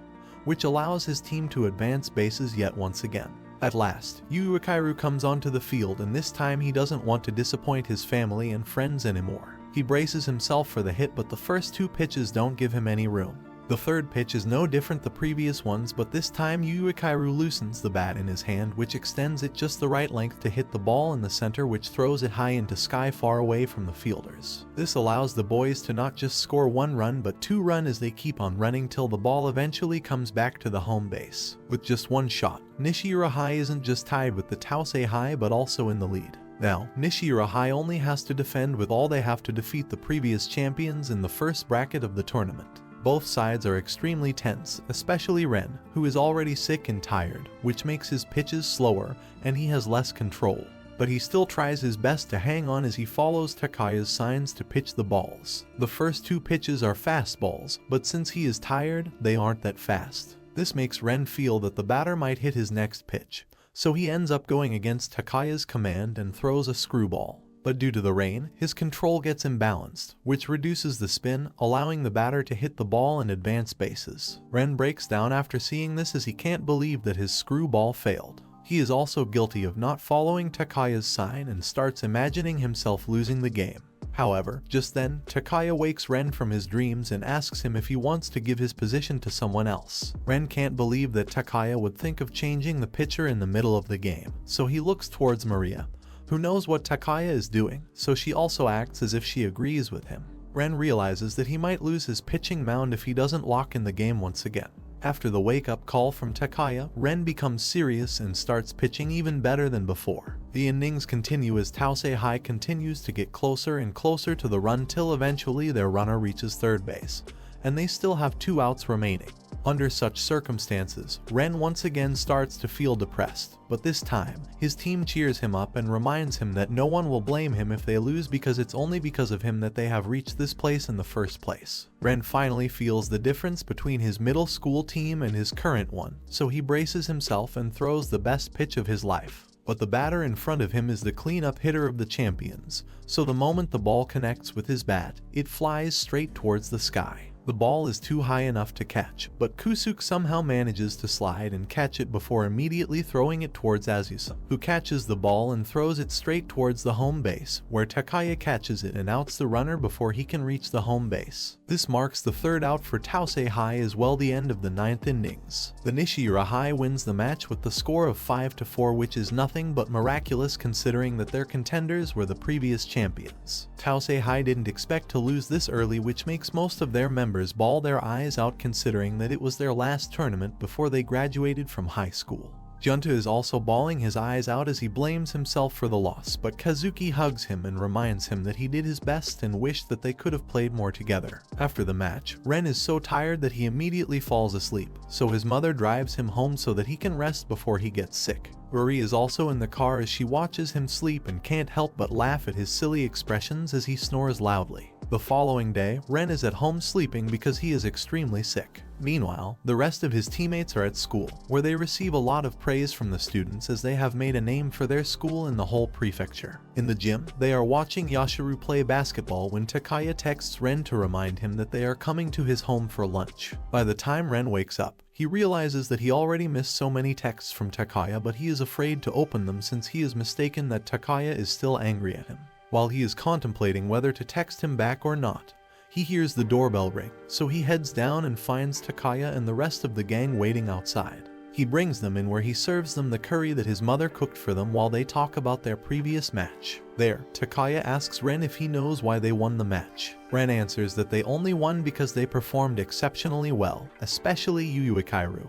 which allows his team to advance bases yet once again. At last, Yuikairu comes onto the field, and this time he doesn't want to disappoint his family and friends anymore. He braces himself for the hit, but the first 2 pitches don't give him any room. The 3rd pitch is no different the previous ones, but this time Yuikairu loosens the bat in his hand, which extends it just the right length to hit the ball in the center, which throws it high into sky far away from the fielders. This allows the boys to not just score 1 run but 2 run as they keep on running till the ball eventually comes back to the home base. With just 1 shot, Nishiyura isn't just tied with the Tausehai but also in the lead. Now, Nishiyura only has to defend with all they have to defeat the previous champions in the first bracket of the tournament. Both sides are extremely tense, especially Ren, who is already sick and tired, which makes his pitches slower and he has less control. But he still tries his best to hang on as he follows Takaya's signs to pitch the balls. The first 2 pitches are fastballs, but since he is tired, they aren't that fast. This makes Ren feel that the batter might hit his next pitch, so he ends up going against Takaya's command and throws a screwball. But due to the rain, his control gets imbalanced, which reduces the spin, allowing the batter to hit the ball and advance bases. Ren breaks down after seeing this as he can't believe that his screwball failed. He is also guilty of not following Takaya's sign and starts imagining himself losing the game. However, just then, Takaya wakes Ren from his dreams and asks him if he wants to give his position to someone else. Ren can't believe that Takaya would think of changing the pitcher in the middle of the game, so he looks towards Maria, who knows what Takaya is doing, so she also acts as if she agrees with him. Ren realizes that he might lose his pitching mound if he doesn't lock in the game once again. After the wake-up call from Takaya, Ren becomes serious and starts pitching even better than before. The innings continue as Tausei High continues to get closer and closer to the run till eventually their runner reaches third base, and they still have 2 outs remaining. Under such circumstances, Ren once again starts to feel depressed, but this time, his team cheers him up and reminds him that no one will blame him if they lose because it's only because of him that they have reached this place in the first place. Ren finally feels the difference between his middle school team and his current one, so he braces himself and throws the best pitch of his life. But the batter in front of him is the cleanup hitter of the champions, so the moment the ball connects with his bat, it flies straight towards the sky. The ball is too high enough to catch, but Kusuke somehow manages to slide and catch it before immediately throwing it towards Azusa, who catches the ball and throws it straight towards the home base, where Takaya catches it and outs the runner before he can reach the home base. This marks the 3rd out for Tausei High as well the end of the 9th innings. The Nishiura High wins the match with the score of 5-4, which is nothing but miraculous considering that their contenders were the previous champions. Tausei High didn't expect to lose this early, which makes most of their members bawl their eyes out considering that it was their last tournament before they graduated from high school. Junta is also bawling his eyes out as he blames himself for the loss, but Kazuki hugs him and reminds him that he did his best and wished that they could have played more together. After the match, Ren is so tired that he immediately falls asleep, so his mother drives him home so that he can rest before he gets sick. Rory is also in the car as she watches him sleep and can't help but laugh at his silly expressions as he snores loudly. The following day, Ren is at home sleeping because he is extremely sick. Meanwhile, the rest of his teammates are at school, where they receive a lot of praise from the students as they have made a name for their school in the whole prefecture. In the gym, they are watching Yashiro play basketball when Takaya texts Ren to remind him that they are coming to his home for lunch. By the time Ren wakes up, he realizes that he already missed so many texts from Takaya, but he is afraid to open them since he is mistaken that Takaya is still angry at him. While he is contemplating whether to text him back or not, he hears the doorbell ring, so he heads down and finds Takaya and the rest of the gang waiting outside. He brings them in where he serves them the curry that his mother cooked for them while they talk about their previous match. There, Takaya asks Ren if he knows why they won the match. Ren answers that they only won because they performed exceptionally well, especially Yuyuikairu,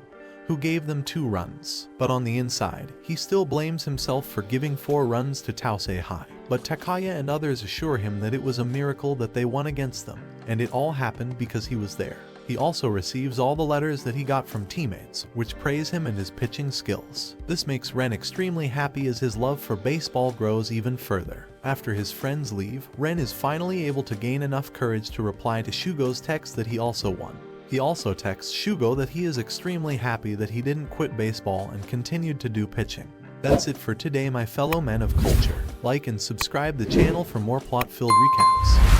who gave them 2 runs. But on the inside, he still blames himself for giving 4 runs to Tausei High. But Takaya and others assure him that it was a miracle that they won against them, and it all happened because he was there. He also receives all the letters that he got from teammates, which praise him and his pitching skills. This makes Ren extremely happy as his love for baseball grows even further. After his friends leave, Ren is finally able to gain enough courage to reply to Shugo's text that he also won. He also texts Shugo that he is extremely happy that he didn't quit baseball and continued to do pitching. That's it for today, my fellow men of culture. Like and subscribe the channel for more plot-filled recaps.